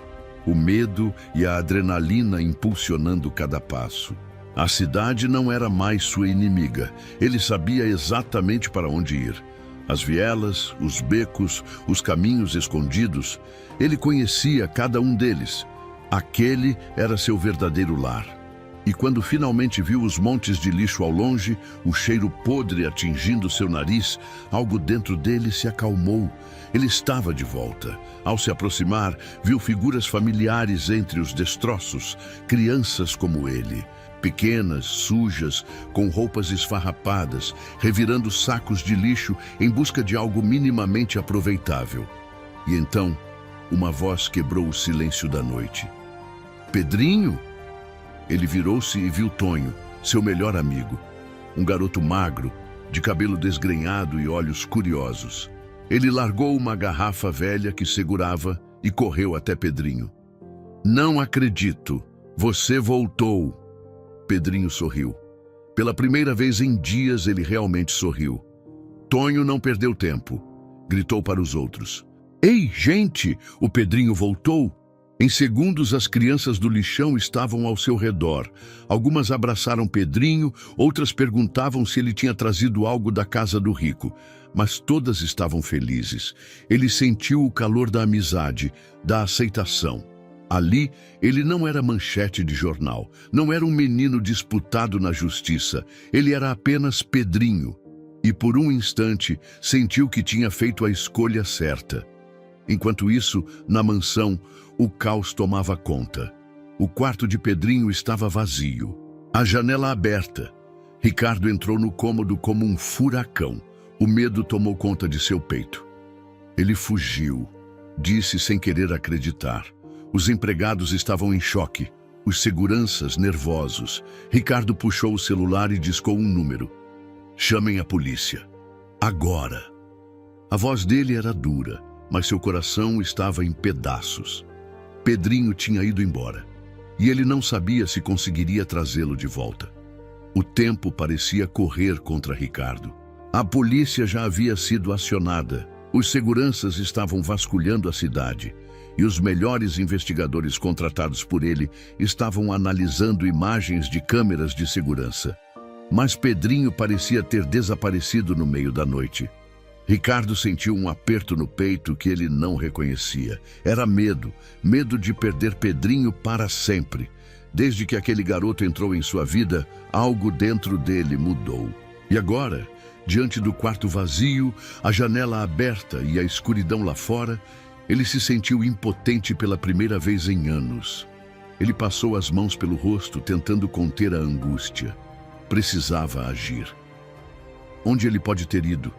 o medo e a adrenalina impulsionando cada passo. A cidade não era mais sua inimiga. Ele sabia exatamente para onde ir. As vielas, os becos, os caminhos escondidos, ele conhecia cada um deles. Aquele era seu verdadeiro lar. E quando finalmente viu os montes de lixo ao longe, o cheiro podre atingindo seu nariz, algo dentro dele se acalmou. Ele estava de volta. Ao se aproximar, viu figuras familiares entre os destroços, crianças como ele, pequenas, sujas, com roupas esfarrapadas, revirando sacos de lixo em busca de algo minimamente aproveitável. E então, uma voz quebrou o silêncio da noite. Pedrinho? Ele virou-se e viu Tonho, seu melhor amigo. Um garoto magro, de cabelo desgrenhado e olhos curiosos. Ele largou uma garrafa velha que segurava e correu até Pedrinho. Não acredito, você voltou. Pedrinho sorriu. Pela primeira vez em dias ele realmente sorriu. Tonho não perdeu tempo. Gritou para os outros. Ei, gente, o Pedrinho voltou. Em segundos, as crianças do lixão estavam ao seu redor. Algumas abraçaram Pedrinho, outras perguntavam se ele tinha trazido algo da casa do rico. Mas todas estavam felizes. Ele sentiu o calor da amizade, da aceitação. Ali, ele não era manchete de jornal, não era um menino disputado na justiça. Ele era apenas Pedrinho. E por um instante, sentiu que tinha feito a escolha certa. Enquanto isso, na mansão, o caos tomava conta. O quarto de Pedrinho estava vazio. A janela aberta. Ricardo entrou no cômodo como um furacão. O medo tomou conta de seu peito. Ele fugiu. Disse sem querer acreditar. Os empregados estavam em choque. Os seguranças nervosos. Ricardo puxou o celular e discou um número. Chamem a polícia. Agora. A voz dele era dura, mas seu coração estava em pedaços. Pedrinho tinha ido embora, e ele não sabia se conseguiria trazê-lo de volta. O tempo parecia correr contra Ricardo. A polícia já havia sido acionada, os seguranças estavam vasculhando a cidade, e os melhores investigadores contratados por ele estavam analisando imagens de câmeras de segurança. Mas Pedrinho parecia ter desaparecido no meio da noite. Ricardo sentiu um aperto no peito que ele não reconhecia. Era medo, medo de perder Pedrinho para sempre. Desde que aquele garoto entrou em sua vida, algo dentro dele mudou. E agora, diante do quarto vazio, a janela aberta e a escuridão lá fora, ele se sentiu impotente pela primeira vez em anos. Ele passou as mãos pelo rosto, tentando conter a angústia. Precisava agir. Onde ele pode ter ido?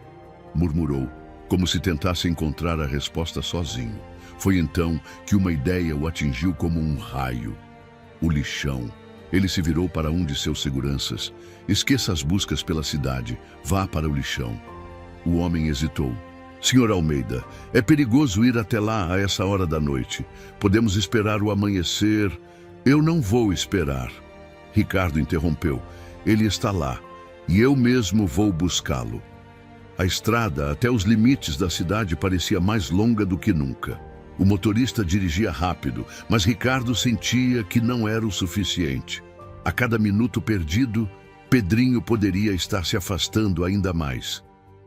Murmurou, como se tentasse encontrar a resposta sozinho. Foi então que uma ideia o atingiu como um raio. O lixão. Ele se virou para um de seus seguranças. Esqueça as buscas pela cidade. Vá para o lixão. O homem hesitou. Senhor Almeida, é perigoso ir até lá a essa hora da noite. Podemos esperar o amanhecer. Eu não vou esperar. Ricardo interrompeu. Ele está lá, e eu mesmo vou buscá-lo. A estrada até os limites da cidade parecia mais longa do que nunca. O motorista dirigia rápido, mas Ricardo sentia que não era o suficiente. A cada minuto perdido, Pedrinho poderia estar se afastando ainda mais.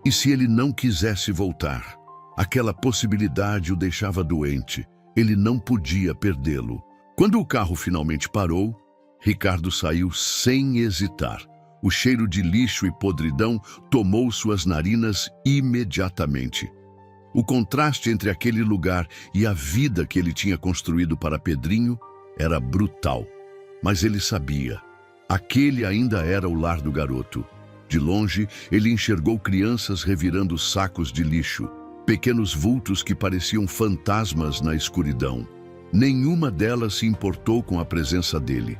E se ele não quisesse voltar? Aquela possibilidade o deixava doente. Ele não podia perdê-lo. Quando o carro finalmente parou, Ricardo saiu sem hesitar. O cheiro de lixo e podridão tomou suas narinas imediatamente. O contraste entre aquele lugar e a vida que ele tinha construído para Pedrinho era brutal. Mas ele sabia. Aquele ainda era o lar do garoto. De longe, ele enxergou crianças revirando sacos de lixo, pequenos vultos que pareciam fantasmas na escuridão. Nenhuma delas se importou com a presença dele.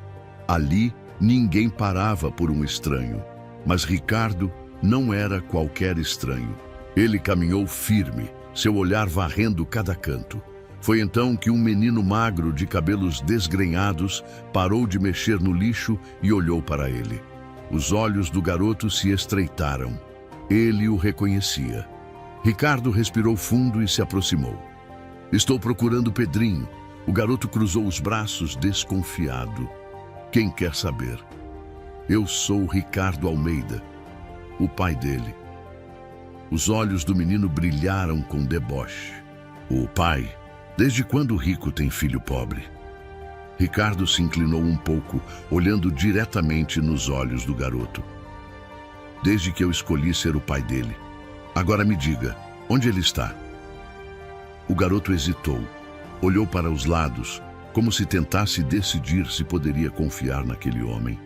Ali, ninguém parava por um estranho. Mas Ricardo não era qualquer estranho. Ele caminhou firme, seu olhar varrendo cada canto. Foi então que um menino magro de cabelos desgrenhados parou de mexer no lixo e olhou para ele. Os olhos do garoto se estreitaram. Ele o reconhecia. Ricardo respirou fundo e se aproximou. Estou procurando Pedrinho. O garoto cruzou os braços desconfiado. Quem quer saber? Eu sou Ricardo Almeida, o pai dele. Os olhos do menino brilharam com deboche. O pai? Desde quando o rico tem filho pobre? Ricardo se inclinou um pouco, olhando diretamente nos olhos do garoto. Desde que eu escolhi ser o pai dele. Agora me diga, onde ele está? O garoto hesitou, olhou para os lados, como se tentasse decidir se poderia confiar naquele homem.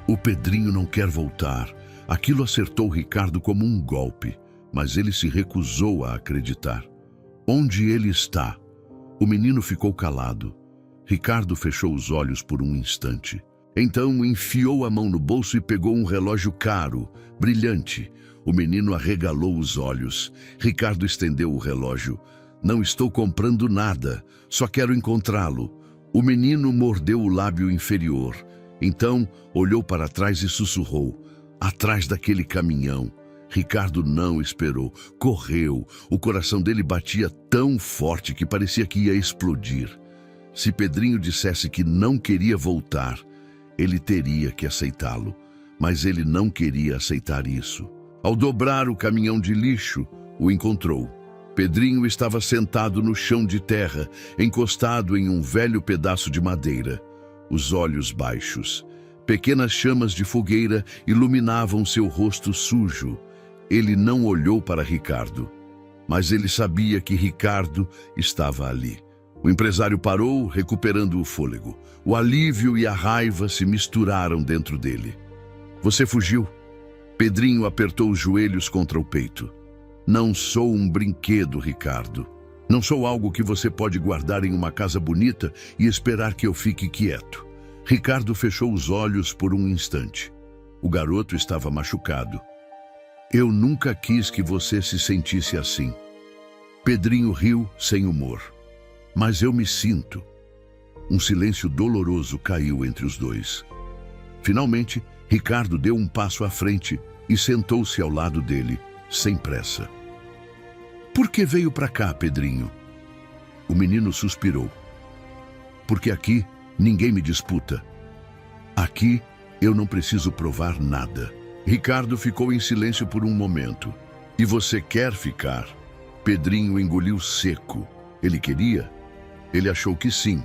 O Pedrinho não quer voltar. Aquilo acertou Ricardo como um golpe, mas ele se recusou a acreditar. Onde ele está? O menino ficou calado. Ricardo fechou os olhos por um instante. Então enfiou a mão no bolso e pegou um relógio caro, brilhante. O menino arregalou os olhos. Ricardo estendeu o relógio. Não estou comprando nada, só quero encontrá-lo. O menino mordeu o lábio inferior. Então olhou para trás e sussurrou. Atrás daquele caminhão. Ricardo não esperou. Correu. O coração dele batia tão forte que parecia que ia explodir. Se Pedrinho dissesse que não queria voltar, ele teria que aceitá-lo. Mas ele não queria aceitar isso. Ao dobrar o caminhão de lixo, o encontrou. Pedrinho estava sentado no chão de terra, encostado em um velho pedaço de madeira. Os olhos baixos. Pequenas chamas de fogueira iluminavam seu rosto sujo. Ele não olhou para Ricardo, mas ele sabia que Ricardo estava ali. O empresário parou, recuperando o fôlego. O alívio e a raiva se misturaram dentro dele. Você fugiu? Pedrinho apertou os joelhos contra o peito. Não sou um brinquedo, Ricardo. Não sou algo que você pode guardar em uma casa bonita e esperar que eu fique quieto. Ricardo fechou os olhos por um instante. O garoto estava machucado. Eu nunca quis que você se sentisse assim. Pedrinho riu sem humor. Mas eu me sinto. Um silêncio doloroso caiu entre os dois. Finalmente, Ricardo deu um passo à frente e sentou-se ao lado dele, sem pressa. Por que veio para cá, Pedrinho? O menino suspirou. Porque aqui ninguém me disputa. Aqui eu não preciso provar nada. Ricardo ficou em silêncio por um momento. E você quer ficar? Pedrinho engoliu seco. Ele queria? Ele achou que sim.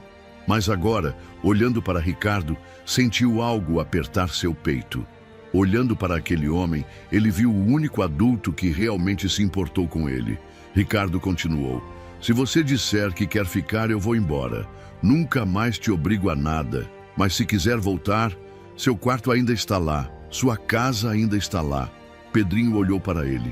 Mas agora, olhando para Ricardo, sentiu algo apertar seu peito. Olhando para aquele homem, ele viu o único adulto que realmente se importou com ele. Ricardo continuou. Se você disser que quer ficar, eu vou embora. Nunca mais te obrigo a nada. Mas se quiser voltar, seu quarto ainda está lá. Sua casa ainda está lá. Pedrinho olhou para ele.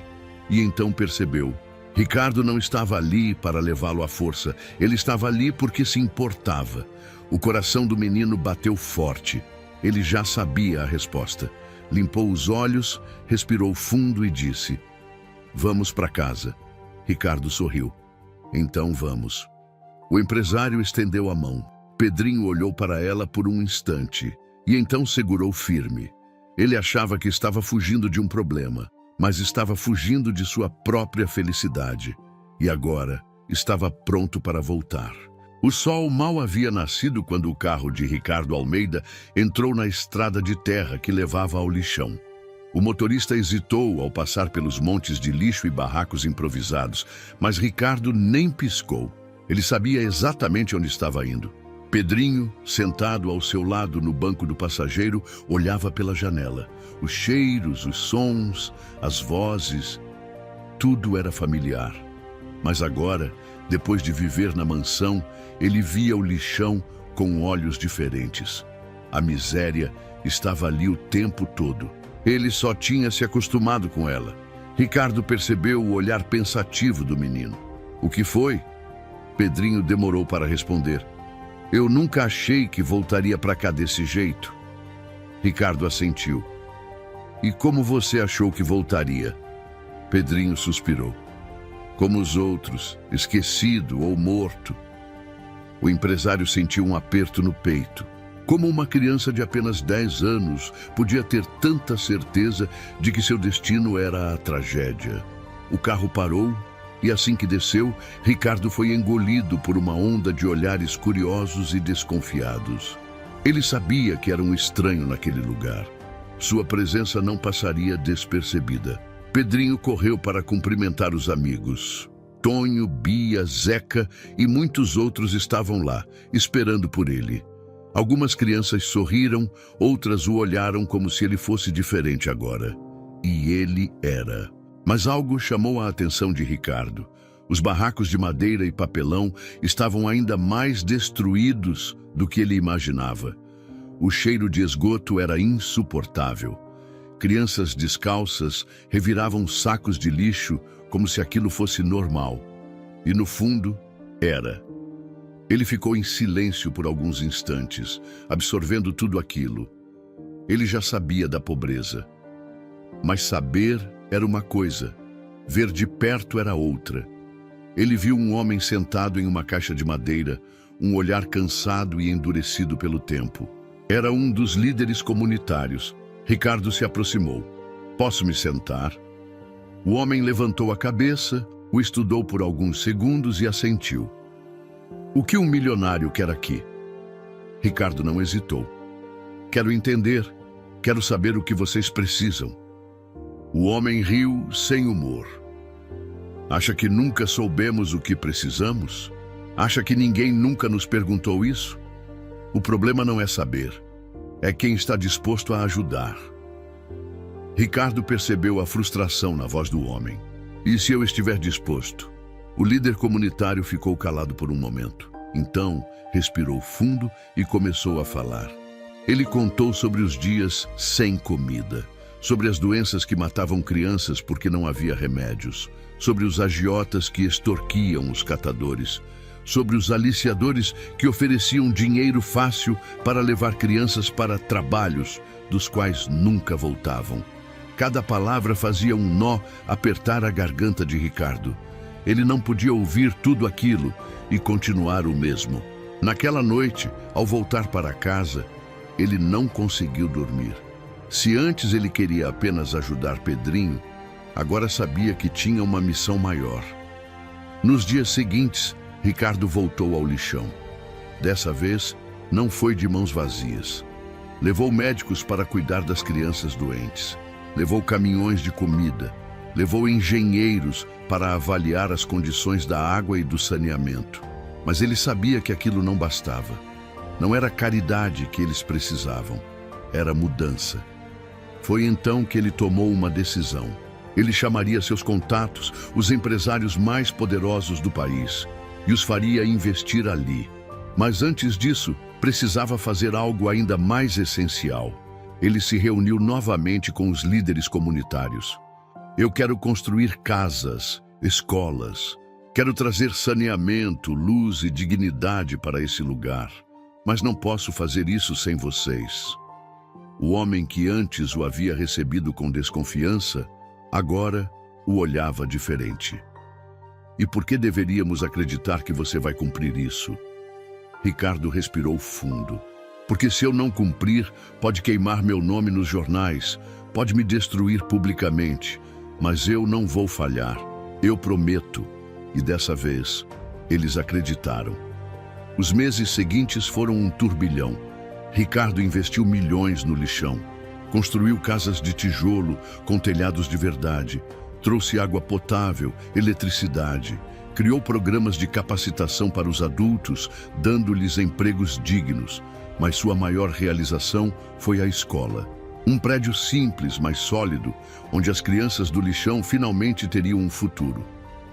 E então percebeu. Ricardo não estava ali para levá-lo à força. Ele estava ali porque se importava. O coração do menino bateu forte. Ele já sabia a resposta. Limpou os olhos, respirou fundo e disse: Vamos para casa. Ricardo sorriu. Então vamos. O empresário estendeu a mão. Pedrinho olhou para ela por um instante e então segurou firme. Ele achava que estava fugindo de um problema, mas estava fugindo de sua própria felicidade. E agora estava pronto para voltar. O sol mal havia nascido quando o carro de Ricardo Almeida entrou na estrada de terra que levava ao lixão. O motorista hesitou ao passar pelos montes de lixo e barracos improvisados, mas Ricardo nem piscou. Ele sabia exatamente onde estava indo. Pedrinho, sentado ao seu lado no banco do passageiro, olhava pela janela. Os cheiros, os sons, as vozes, tudo era familiar. Mas agora, depois de viver na mansão, ele via o lixão com olhos diferentes. A miséria estava ali o tempo todo. Ele só tinha se acostumado com ela. Ricardo percebeu o olhar pensativo do menino. O que foi? Pedrinho demorou para responder. Eu nunca achei que voltaria para cá desse jeito. Ricardo assentiu. E como você achou que voltaria? Pedrinho suspirou. Como os outros, esquecido ou morto. O empresário sentiu um aperto no peito. Como uma criança de apenas 10 anos podia ter tanta certeza de que seu destino era a tragédia. O carro parou e assim que desceu, Ricardo foi engolido por uma onda de olhares curiosos e desconfiados. Ele sabia que era um estranho naquele lugar. Sua presença não passaria despercebida. Pedrinho correu para cumprimentar os amigos. Tonho, Bia, Zeca e muitos outros estavam lá, esperando por ele. Algumas crianças sorriram, outras o olharam como se ele fosse diferente agora. E ele era. Mas algo chamou a atenção de Ricardo. Os barracos de madeira e papelão estavam ainda mais destruídos do que ele imaginava. O cheiro de esgoto era insuportável. Crianças descalças reviravam sacos de lixo como se aquilo fosse normal. E no fundo, era. Ele ficou em silêncio por alguns instantes, absorvendo tudo aquilo. Ele já sabia da pobreza. Mas saber era uma coisa, ver de perto era outra. Ele viu um homem sentado em uma caixa de madeira, um olhar cansado e endurecido pelo tempo. Era um dos líderes comunitários. Ricardo se aproximou. Posso me sentar? O homem levantou a cabeça, o estudou por alguns segundos e assentiu. O que um milionário quer aqui? Ricardo não hesitou. Quero entender, quero saber o que vocês precisam. O homem riu sem humor. Acha que nunca soubemos o que precisamos? Acha que ninguém nunca nos perguntou isso? O problema não é saber, é quem está disposto a ajudar. Ricardo percebeu a frustração na voz do homem. E se eu estiver disposto? O líder comunitário ficou calado por um momento. Então, respirou fundo e começou a falar. Ele contou sobre os dias sem comida, sobre as doenças que matavam crianças porque não havia remédios, sobre os agiotas que extorquiam os catadores, sobre os aliciadores que ofereciam dinheiro fácil para levar crianças para trabalhos dos quais nunca voltavam. Cada palavra fazia um nó apertar a garganta de Ricardo. Ele não podia ouvir tudo aquilo e continuar o mesmo. Naquela noite, ao voltar para casa, ele não conseguiu dormir. Se antes ele queria apenas ajudar Pedrinho, agora sabia que tinha uma missão maior. Nos dias seguintes, Ricardo voltou ao lixão. Dessa vez, não foi de mãos vazias. Levou médicos para cuidar das crianças doentes. Levou caminhões de comida. Levou engenheiros para avaliar as condições da água e do saneamento. Mas ele sabia que aquilo não bastava. Não era caridade que eles precisavam. Era mudança. Foi então que ele tomou uma decisão. Ele chamaria seus contatos, os empresários mais poderosos do país, e os faria investir ali. Mas antes disso, precisava fazer algo ainda mais essencial. Ele se reuniu novamente com os líderes comunitários. Eu quero construir casas, escolas. Quero trazer saneamento, luz e dignidade para esse lugar. Mas não posso fazer isso sem vocês. O homem que antes o havia recebido com desconfiança, agora o olhava diferente. E por que deveríamos acreditar que você vai cumprir isso? Ricardo respirou fundo. Porque se eu não cumprir, pode queimar meu nome nos jornais, pode me destruir publicamente, mas eu não vou falhar. Eu prometo. E dessa vez, eles acreditaram. Os meses seguintes foram um turbilhão. Ricardo investiu milhões no lixão. Construiu casas de tijolo com telhados de verdade. Trouxe água potável, eletricidade. Criou programas de capacitação para os adultos, dando-lhes empregos dignos. Mas sua maior realização foi a escola. Um prédio simples, mas sólido, onde as crianças do lixão finalmente teriam um futuro.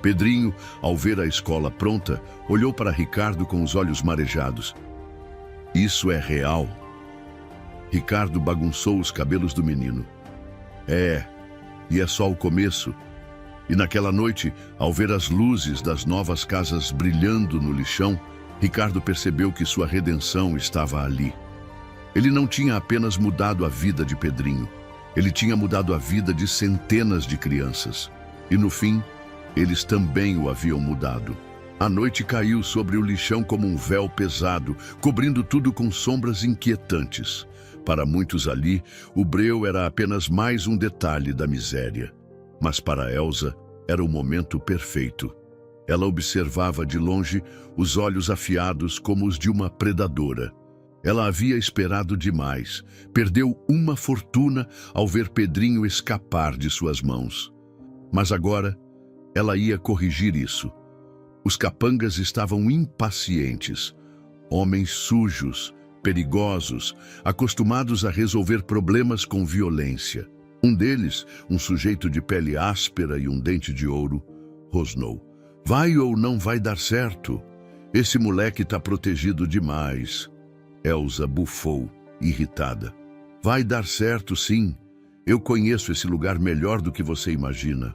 Pedrinho, ao ver a escola pronta, olhou para Ricardo com os olhos marejados. Isso é real? Ricardo bagunçou os cabelos do menino. E é só o começo. E naquela noite, ao ver as luzes das novas casas brilhando no lixão, Ricardo percebeu que sua redenção estava ali. Ele não tinha apenas mudado a vida de Pedrinho, ele tinha mudado a vida de centenas de crianças. E no fim, eles também o haviam mudado. A noite caiu sobre o lixão como um véu pesado, cobrindo tudo com sombras inquietantes. Para muitos ali, o breu era apenas mais um detalhe da miséria. Mas para Elsa, era o momento perfeito. Ela observava de longe, os olhos afiados como os de uma predadora. Ela havia esperado demais, perdeu uma fortuna ao ver Pedrinho escapar de suas mãos. Mas agora, ela ia corrigir isso. Os capangas estavam impacientes, homens sujos, perigosos, acostumados a resolver problemas com violência. Um deles, um sujeito de pele áspera e um dente de ouro, rosnou. Vai ou não vai dar certo? Esse moleque está protegido demais. Elsa bufou, irritada. Vai dar certo, sim. Eu conheço esse lugar melhor do que você imagina.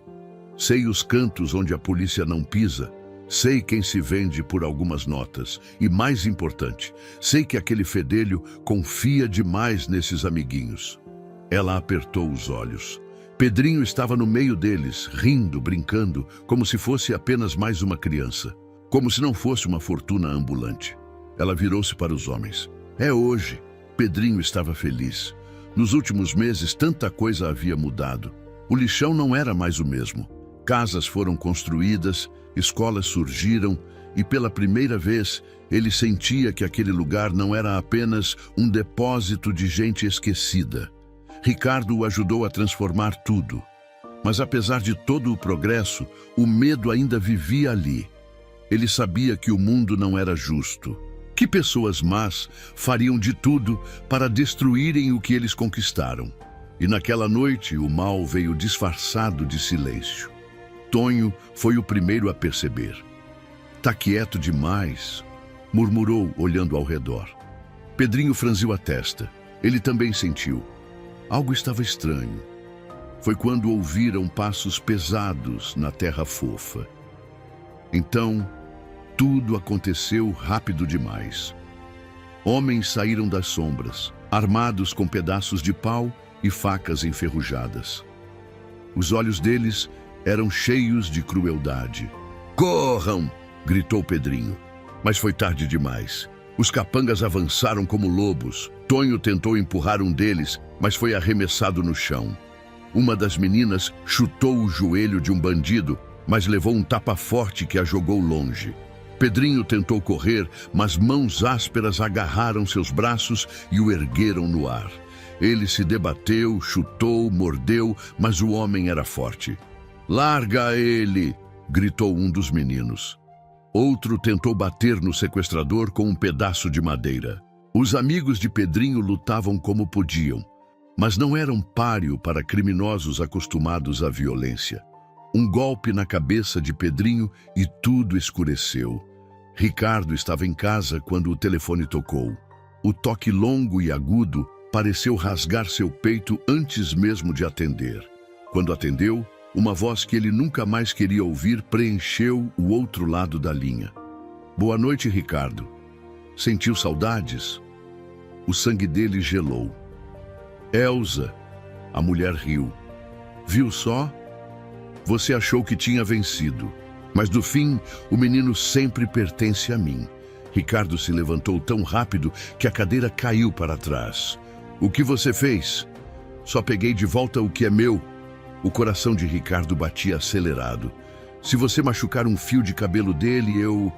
Sei os cantos onde a polícia não pisa. Sei quem se vende por algumas notas. E mais importante, sei que aquele fedelho confia demais nesses amiguinhos. Ela apertou os olhos. Pedrinho estava no meio deles, rindo, brincando, como se fosse apenas mais uma criança. Como se não fosse uma fortuna ambulante. Ela virou-se para os homens. É hoje. Pedrinho estava feliz. Nos últimos meses, tanta coisa havia mudado. O lixão não era mais o mesmo. Casas foram construídas, escolas surgiram, e pela primeira vez, ele sentia que aquele lugar não era apenas um depósito de gente esquecida. Ricardo o ajudou a transformar tudo. Mas apesar de todo o progresso, o medo ainda vivia ali. Ele sabia que o mundo não era justo. Que pessoas más fariam de tudo para destruírem o que eles conquistaram. E naquela noite, o mal veio disfarçado de silêncio. Tonho foi o primeiro a perceber. Tá quieto demais, murmurou, olhando ao redor. Pedrinho franziu a testa. Ele também sentiu. Algo estava estranho. Foi quando ouviram passos pesados na terra fofa. Então, tudo aconteceu rápido demais. Homens saíram das sombras, armados com pedaços de pau e facas enferrujadas. Os olhos deles eram cheios de crueldade. Corram! Gritou Pedrinho. Mas foi tarde demais. Os capangas avançaram como lobos. Tonho tentou empurrar um deles, mas foi arremessado no chão. Uma das meninas chutou o joelho de um bandido, mas levou um tapa forte que a jogou longe. Pedrinho tentou correr, mas mãos ásperas agarraram seus braços e o ergueram no ar. Ele se debateu, chutou, mordeu, mas o homem era forte. Larga ele! Gritou um dos meninos. Outro tentou bater no sequestrador com um pedaço de madeira. Os amigos de Pedrinho lutavam como podiam, mas não eram páreo para criminosos acostumados à violência. Um golpe na cabeça de Pedrinho e tudo escureceu. Ricardo estava em casa quando o telefone tocou. O toque longo e agudo pareceu rasgar seu peito antes mesmo de atender. Quando atendeu, uma voz que ele nunca mais queria ouvir preencheu o outro lado da linha. Boa noite, Ricardo. Sentiu saudades? O sangue dele gelou. Elsa, a mulher riu. Viu só? Você achou que tinha vencido, Mas no fim, o menino sempre pertence a mim. Ricardo se levantou tão rápido que a cadeira caiu para trás. O que você fez? Só peguei de volta o que é meu. O coração de Ricardo batia acelerado. Se você machucar um fio de cabelo dele, eu...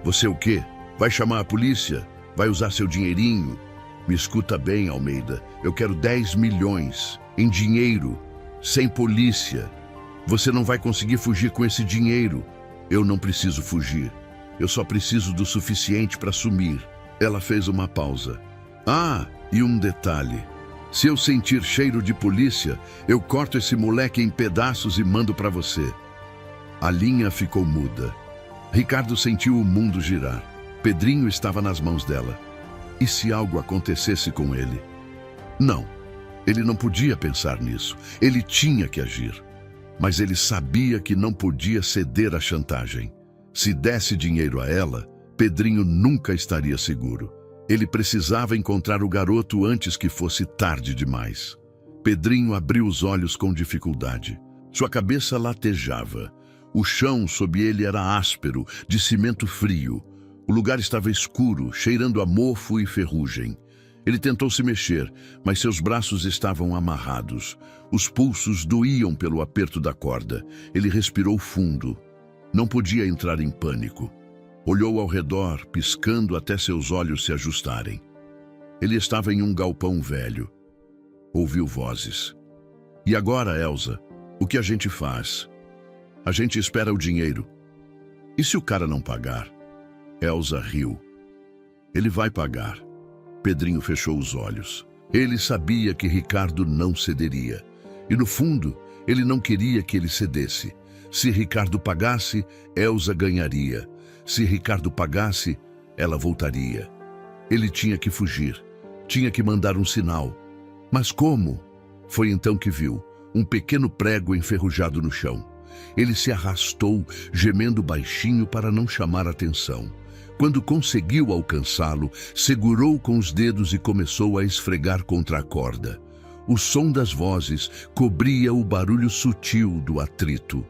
Você o quê? Vai chamar a polícia? Vai usar seu dinheirinho? Me escuta bem, Almeida. Eu quero 10 milhões. Em dinheiro. Sem polícia. Você não vai conseguir fugir com esse dinheiro. Eu não preciso fugir. Eu só preciso do suficiente para sumir. Ela fez uma pausa. Ah, e um detalhe. Se eu sentir cheiro de polícia, eu corto esse moleque em pedaços e mando para você. A linha ficou muda. Ricardo sentiu o mundo girar. Pedrinho estava nas mãos dela. E se algo acontecesse com ele? Não, ele não podia pensar nisso. Ele tinha que agir. Mas ele sabia que não podia ceder à chantagem. Se desse dinheiro a ela, Pedrinho nunca estaria seguro. Ele precisava encontrar o garoto antes que fosse tarde demais. Pedrinho abriu os olhos com dificuldade. Sua cabeça latejava. O chão sob ele era áspero, de cimento frio. O lugar estava escuro, cheirando a mofo e ferrugem. Ele tentou se mexer, mas seus braços estavam amarrados. Os pulsos doíam pelo aperto da corda. Ele respirou fundo. Não podia entrar em pânico. Olhou ao redor, piscando até seus olhos se ajustarem. Ele estava em um galpão velho. Ouviu vozes. E agora, Elsa, o que a gente faz? A gente espera o dinheiro. E se o cara não pagar? Elsa riu. Ele vai pagar. Pedrinho fechou os olhos. Ele sabia que Ricardo não cederia. E no fundo, ele não queria que ele cedesse. Se Ricardo pagasse, Elsa ganharia. Se Ricardo pagasse, ela voltaria. Ele tinha que fugir. Tinha que mandar um sinal. Mas como? Foi então que viu um pequeno prego enferrujado no chão. Ele se arrastou, gemendo baixinho para não chamar atenção. Quando conseguiu alcançá-lo, segurou com os dedos e começou a esfregar contra a corda. O som das vozes cobria o barulho sutil do atrito.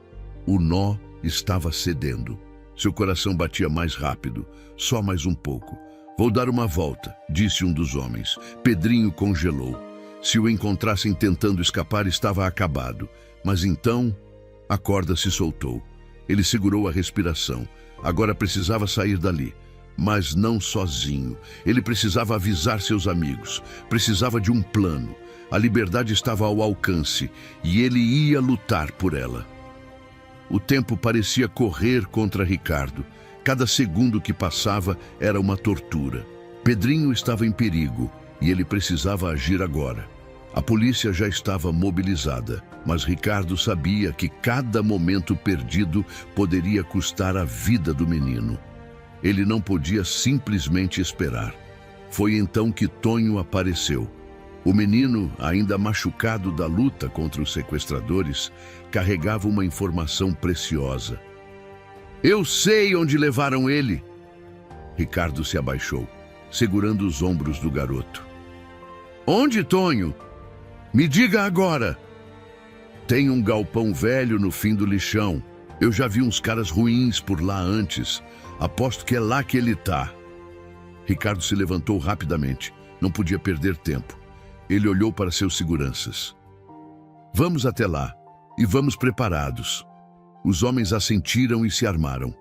O nó estava cedendo. Seu coração batia mais rápido, só mais um pouco. Vou dar uma volta, disse um dos homens. Pedrinho congelou. Se o encontrassem tentando escapar, estava acabado. Mas então, a corda se soltou. Ele segurou a respiração. Agora precisava sair dali. Mas não sozinho. Ele precisava avisar seus amigos. Precisava de um plano. A liberdade estava ao alcance e ele ia lutar por ela. O tempo parecia correr contra Ricardo. Cada segundo que passava era uma tortura. Pedrinho estava em perigo e ele precisava agir agora. A polícia já estava mobilizada, mas Ricardo sabia que cada momento perdido poderia custar a vida do menino. Ele não podia simplesmente esperar. Foi então que Tonho apareceu. O menino, ainda machucado da luta contra os sequestradores, carregava uma informação preciosa. Eu sei onde levaram ele! Ricardo se abaixou, segurando os ombros do garoto. Onde, Tonho? Me diga agora! Tem um galpão velho no fim do lixão. Eu já vi uns caras ruins por lá antes. Aposto que é lá que ele tá. Ricardo se levantou rapidamente. Não podia perder tempo. Ele olhou para seus seguranças. Vamos até lá. E vamos preparados. Os homens assentiram e se armaram.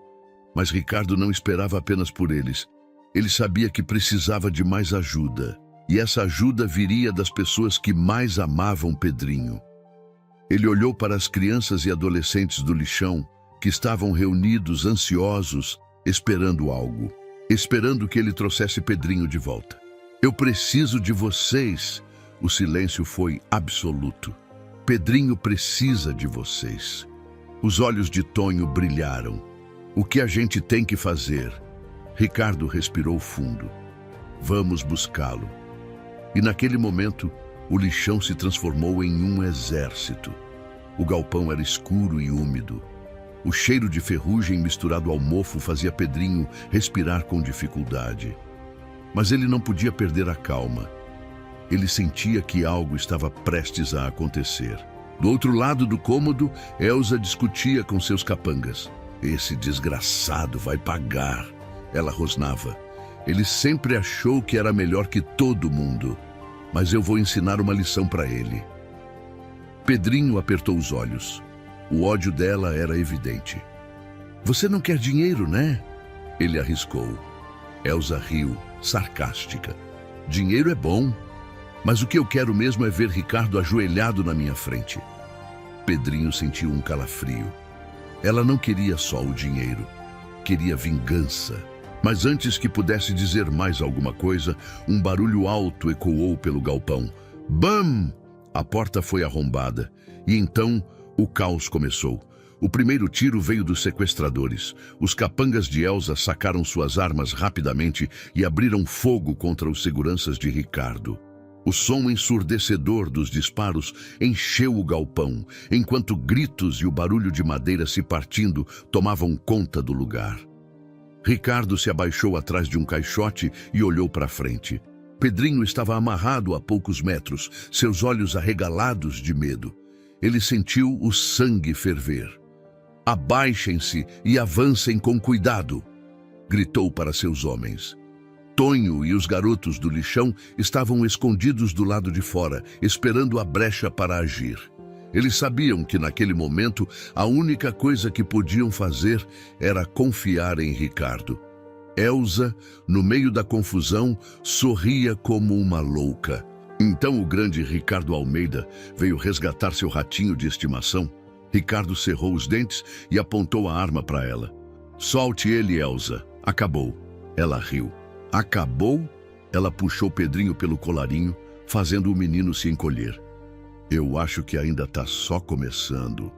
Mas Ricardo não esperava apenas por eles. Ele sabia que precisava de mais ajuda. E essa ajuda viria das pessoas que mais amavam Pedrinho. Ele olhou para as crianças e adolescentes do lixão, que estavam reunidos, ansiosos, esperando algo. Esperando que ele trouxesse Pedrinho de volta. Eu preciso de vocês. O silêncio foi absoluto. Pedrinho precisa de vocês. Os olhos de Tonho brilharam. O que a gente tem que fazer? Ricardo respirou fundo. Vamos buscá-lo. E naquele momento, o lixão se transformou em um exército. O galpão era escuro e úmido. O cheiro de ferrugem misturado ao mofo fazia Pedrinho respirar com dificuldade. Mas ele não podia perder a calma. Ele sentia que algo estava prestes a acontecer. Do outro lado do cômodo, Elsa discutia com seus capangas. Esse desgraçado vai pagar, ela rosnava. Ele sempre achou que era melhor que todo mundo, mas eu vou ensinar uma lição para ele. Pedrinho apertou os olhos. O ódio dela era evidente. Você não quer dinheiro, né? Ele arriscou. Elsa riu, sarcástica. Dinheiro é bom, mas o que eu quero mesmo é ver Ricardo ajoelhado na minha frente. Pedrinho sentiu um calafrio. Ela não queria só o dinheiro, queria vingança. Mas antes que pudesse dizer mais alguma coisa, um barulho alto ecoou pelo galpão. Bam! A porta foi arrombada e então o caos começou. O primeiro tiro veio dos sequestradores. Os capangas de Elsa sacaram suas armas rapidamente e abriram fogo contra os seguranças de Ricardo. O som ensurdecedor dos disparos encheu o galpão, enquanto gritos e o barulho de madeira se partindo tomavam conta do lugar. Ricardo se abaixou atrás de um caixote e olhou para frente. Pedrinho estava amarrado a poucos metros, seus olhos arregalados de medo. Ele sentiu o sangue ferver. Abaixem-se e avancem com cuidado, gritou para seus homens. Tonho e os garotos do lixão estavam escondidos do lado de fora, esperando a brecha para agir. Eles sabiam que naquele momento a única coisa que podiam fazer era confiar em Ricardo. Elsa, no meio da confusão, sorria como uma louca. Então o grande Ricardo Almeida veio resgatar seu ratinho de estimação. Ricardo cerrou os dentes e apontou a arma para ela. Solte ele, Elsa. Acabou. Ela riu. Acabou? Ela puxou Pedrinho pelo colarinho, fazendo o menino se encolher. Eu acho que ainda está só começando.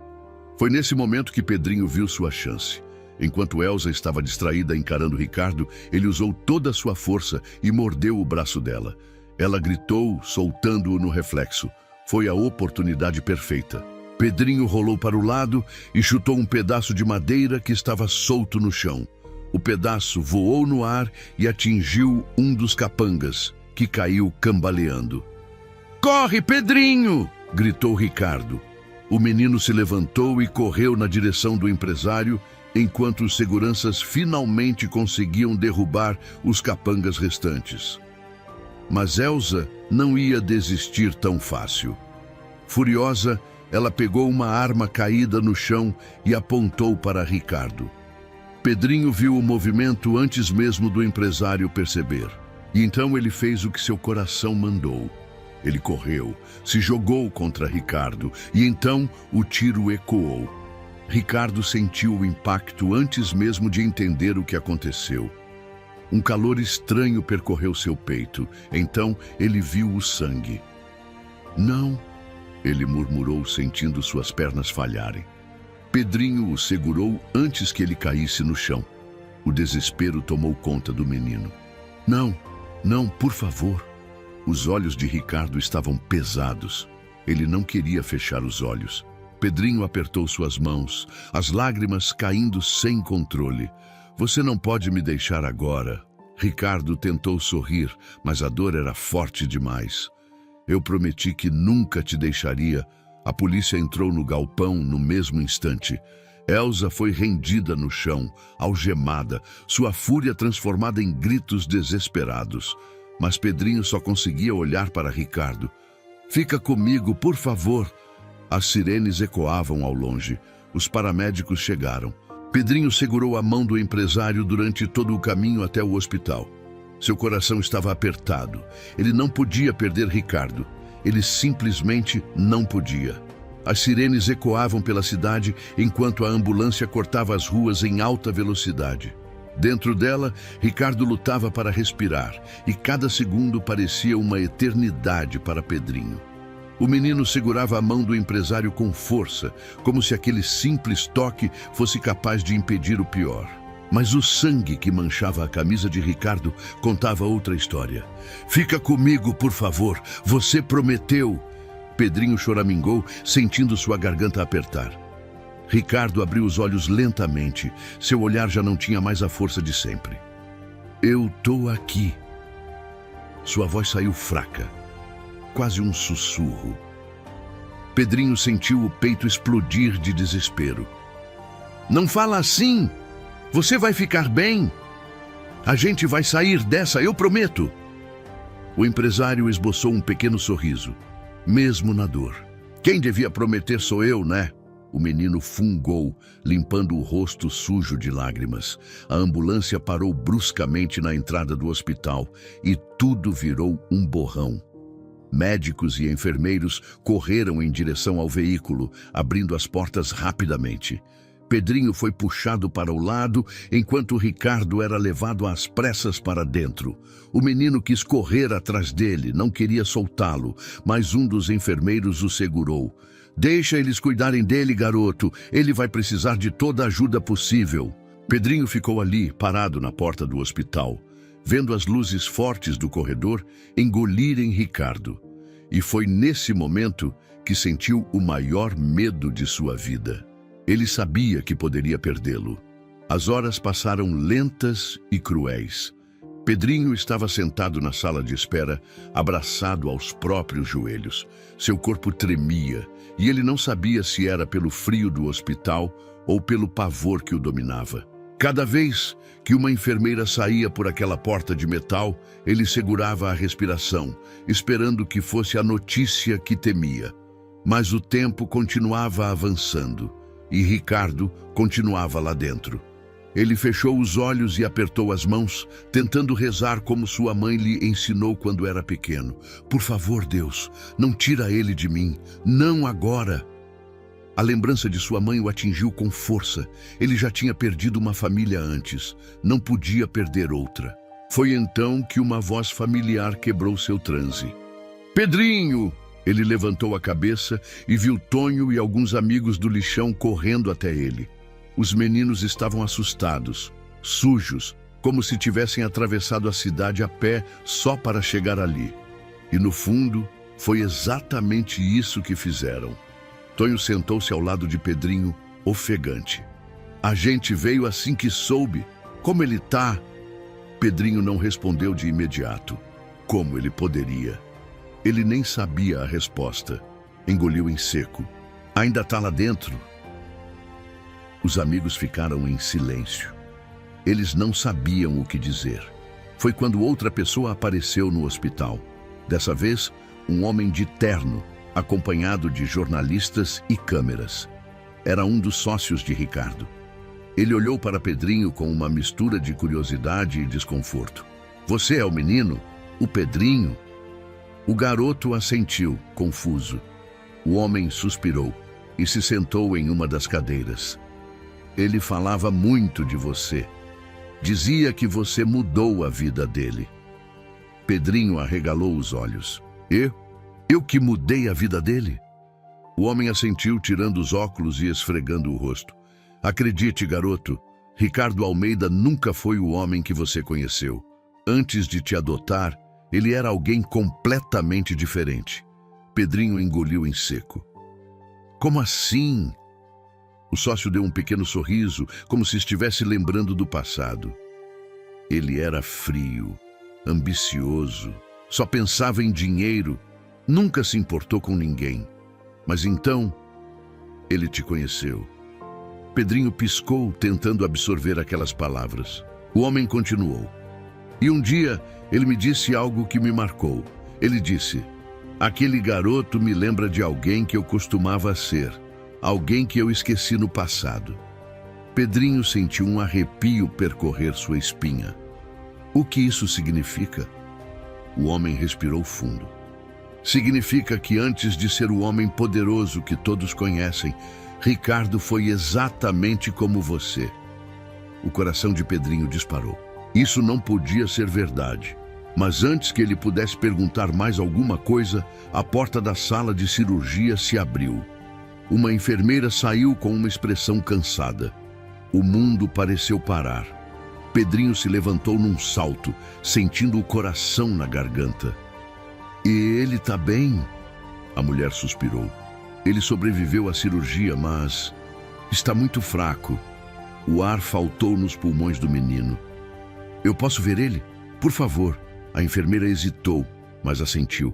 Foi nesse momento que Pedrinho viu sua chance. Enquanto Elsa estava distraída encarando Ricardo, ele usou toda a sua força e mordeu o braço dela. Ela gritou, soltando-o no reflexo. Foi a oportunidade perfeita. Pedrinho rolou para o lado e chutou um pedaço de madeira que estava solto no chão. O pedaço voou no ar e atingiu um dos capangas, que caiu cambaleando. Corre, Pedrinho! Gritou Ricardo. O menino se levantou e correu na direção do empresário, enquanto os seguranças finalmente conseguiam derrubar os capangas restantes. Mas Elsa não ia desistir tão fácil. Furiosa, ela pegou uma arma caída no chão e apontou para Ricardo. Pedrinho viu o movimento antes mesmo do empresário perceber. E então ele fez o que seu coração mandou. Ele correu, se jogou contra Ricardo e então o tiro ecoou. Ricardo sentiu o impacto antes mesmo de entender o que aconteceu. Um calor estranho percorreu seu peito. Então ele viu o sangue. Não, ele murmurou, sentindo suas pernas falharem. Pedrinho o segurou antes que ele caísse no chão. O desespero tomou conta do menino. Não, não, por favor. Os olhos de Ricardo estavam pesados. Ele não queria fechar os olhos. Pedrinho apertou suas mãos, as lágrimas caindo sem controle. Você não pode me deixar agora. Ricardo tentou sorrir, mas a dor era forte demais. Eu prometi que nunca te deixaria. A polícia entrou no galpão no mesmo instante. Elsa foi rendida no chão, algemada, sua fúria transformada em gritos desesperados. Mas Pedrinho só conseguia olhar para Ricardo. Fica comigo, por favor. As sirenes ecoavam ao longe. Os paramédicos chegaram. Pedrinho segurou a mão do empresário durante todo o caminho até o hospital. Seu coração estava apertado. Ele não podia perder Ricardo. Ele simplesmente não podia. As sirenes ecoavam pela cidade enquanto a ambulância cortava as ruas em alta velocidade. Dentro dela, Ricardo lutava para respirar e cada segundo parecia uma eternidade para Pedrinho. O menino segurava a mão do empresário com força, como se aquele simples toque fosse capaz de impedir o pior. Mas o sangue que manchava a camisa de Ricardo contava outra história. Fica comigo, por favor. Você prometeu. Pedrinho choramingou, sentindo sua garganta apertar. Ricardo abriu os olhos lentamente. Seu olhar já não tinha mais a força de sempre. Eu tô aqui. Sua voz saiu fraca, quase um sussurro. Pedrinho sentiu o peito explodir de desespero. Não fala assim! Você vai ficar bem! A gente vai sair dessa, eu prometo! O empresário esboçou um pequeno sorriso, mesmo na dor. Quem devia prometer sou eu, né? O menino fungou, limpando o rosto sujo de lágrimas. A ambulância parou bruscamente na entrada do hospital e tudo virou um borrão. Médicos e enfermeiros correram em direção ao veículo, abrindo as portas rapidamente. Pedrinho foi puxado para o lado, enquanto Ricardo era levado às pressas para dentro. O menino quis correr atrás dele, não queria soltá-lo, mas um dos enfermeiros o segurou. Deixa eles cuidarem dele, garoto. Ele vai precisar de toda a ajuda possível. Pedrinho ficou ali, parado na porta do hospital, vendo as luzes fortes do corredor engolirem Ricardo. E foi nesse momento que sentiu o maior medo de sua vida. Ele sabia que poderia perdê-lo. As horas passaram lentas e cruéis. Pedrinho estava sentado na sala de espera, abraçado aos próprios joelhos. Seu corpo tremia e ele não sabia se era pelo frio do hospital ou pelo pavor que o dominava. Cada vez que uma enfermeira saía por aquela porta de metal, ele segurava a respiração, esperando que fosse a notícia que temia. Mas o tempo continuava avançando e Ricardo continuava lá dentro. Ele fechou os olhos e apertou as mãos, tentando rezar como sua mãe lhe ensinou quando era pequeno. Por favor, Deus, não tira ele de mim, não agora. A lembrança de sua mãe o atingiu com força. Ele já tinha perdido uma família antes, não podia perder outra. Foi então que uma voz familiar quebrou seu transe. Pedrinho! Ele levantou a cabeça e viu Tonho e alguns amigos do lixão correndo até ele. Os meninos estavam assustados, sujos, como se tivessem atravessado a cidade a pé só para chegar ali. E no fundo, foi exatamente isso que fizeram. Tonho sentou-se ao lado de Pedrinho, ofegante. A gente veio assim que soube. Como ele tá? Pedrinho não respondeu de imediato. Como ele poderia? Ele nem sabia a resposta. Engoliu em seco. Ainda tá lá dentro? Os amigos ficaram em silêncio. Eles não sabiam o que dizer. Foi quando outra pessoa apareceu no hospital. Dessa vez, um homem de terno, acompanhado de jornalistas e câmeras. Era um dos sócios de Ricardo. Ele olhou para Pedrinho com uma mistura de curiosidade e desconforto. Você é o menino? O Pedrinho? O garoto assentiu, confuso. O homem suspirou e se sentou em uma das cadeiras. Ele falava muito de você. Dizia que você mudou a vida dele. Pedrinho arregalou os olhos. Eu que mudei a vida dele? O homem assentiu, tirando os óculos e esfregando o rosto. Acredite, garoto, Ricardo Almeida nunca foi o homem que você conheceu. Antes de te adotar, ele era alguém completamente diferente. Pedrinho engoliu em seco. Como assim? O sócio deu um pequeno sorriso, como se estivesse lembrando do passado. Ele era frio, ambicioso, só pensava em dinheiro, nunca se importou com ninguém. Mas então, ele te conheceu. Pedrinho piscou, tentando absorver aquelas palavras. O homem continuou. E um dia, ele me disse algo que me marcou. Ele disse: aquele garoto me lembra de alguém que eu costumava ser. Alguém que eu esqueci no passado. Pedrinho sentiu um arrepio percorrer sua espinha. O que isso significa? O homem respirou fundo. Significa que antes de ser o homem poderoso que todos conhecem, Ricardo foi exatamente como você. O coração de Pedrinho disparou. Isso não podia ser verdade. Mas antes que ele pudesse perguntar mais alguma coisa, a porta da sala de cirurgia se abriu. Uma enfermeira saiu com uma expressão cansada. O mundo pareceu parar. Pedrinho se levantou num salto, sentindo o coração na garganta. E ele tá bem? A mulher suspirou. Ele sobreviveu à cirurgia, mas está muito fraco. O ar faltou nos pulmões do menino. Eu posso ver ele? Por favor. A enfermeira hesitou, mas assentiu.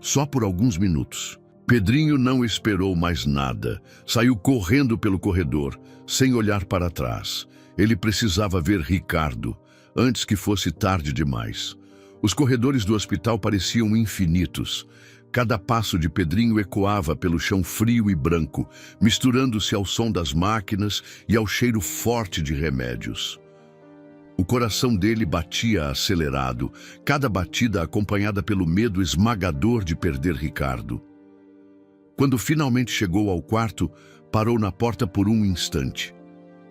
Só por alguns minutos. Pedrinho não esperou mais nada. Saiu correndo pelo corredor, sem olhar para trás. Ele precisava ver Ricardo, antes que fosse tarde demais. Os corredores do hospital pareciam infinitos. Cada passo de Pedrinho ecoava pelo chão frio e branco, misturando-se ao som das máquinas e ao cheiro forte de remédios. O coração dele batia acelerado, cada batida acompanhada pelo medo esmagador de perder Ricardo. Quando finalmente chegou ao quarto, parou na porta por um instante.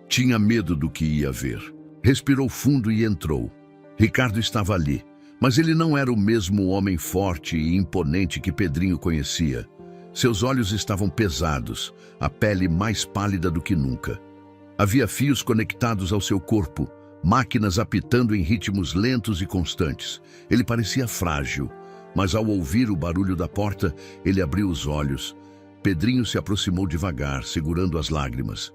Tinha medo do que ia ver. Respirou fundo e entrou. Ricardo estava ali, mas ele não era o mesmo homem forte e imponente que Pedrinho conhecia. Seus olhos estavam pesados, a pele mais pálida do que nunca. Havia fios conectados ao seu corpo, máquinas apitando em ritmos lentos e constantes. Ele parecia frágil, mas ao ouvir o barulho da porta, ele abriu os olhos. Pedrinho se aproximou devagar, segurando as lágrimas.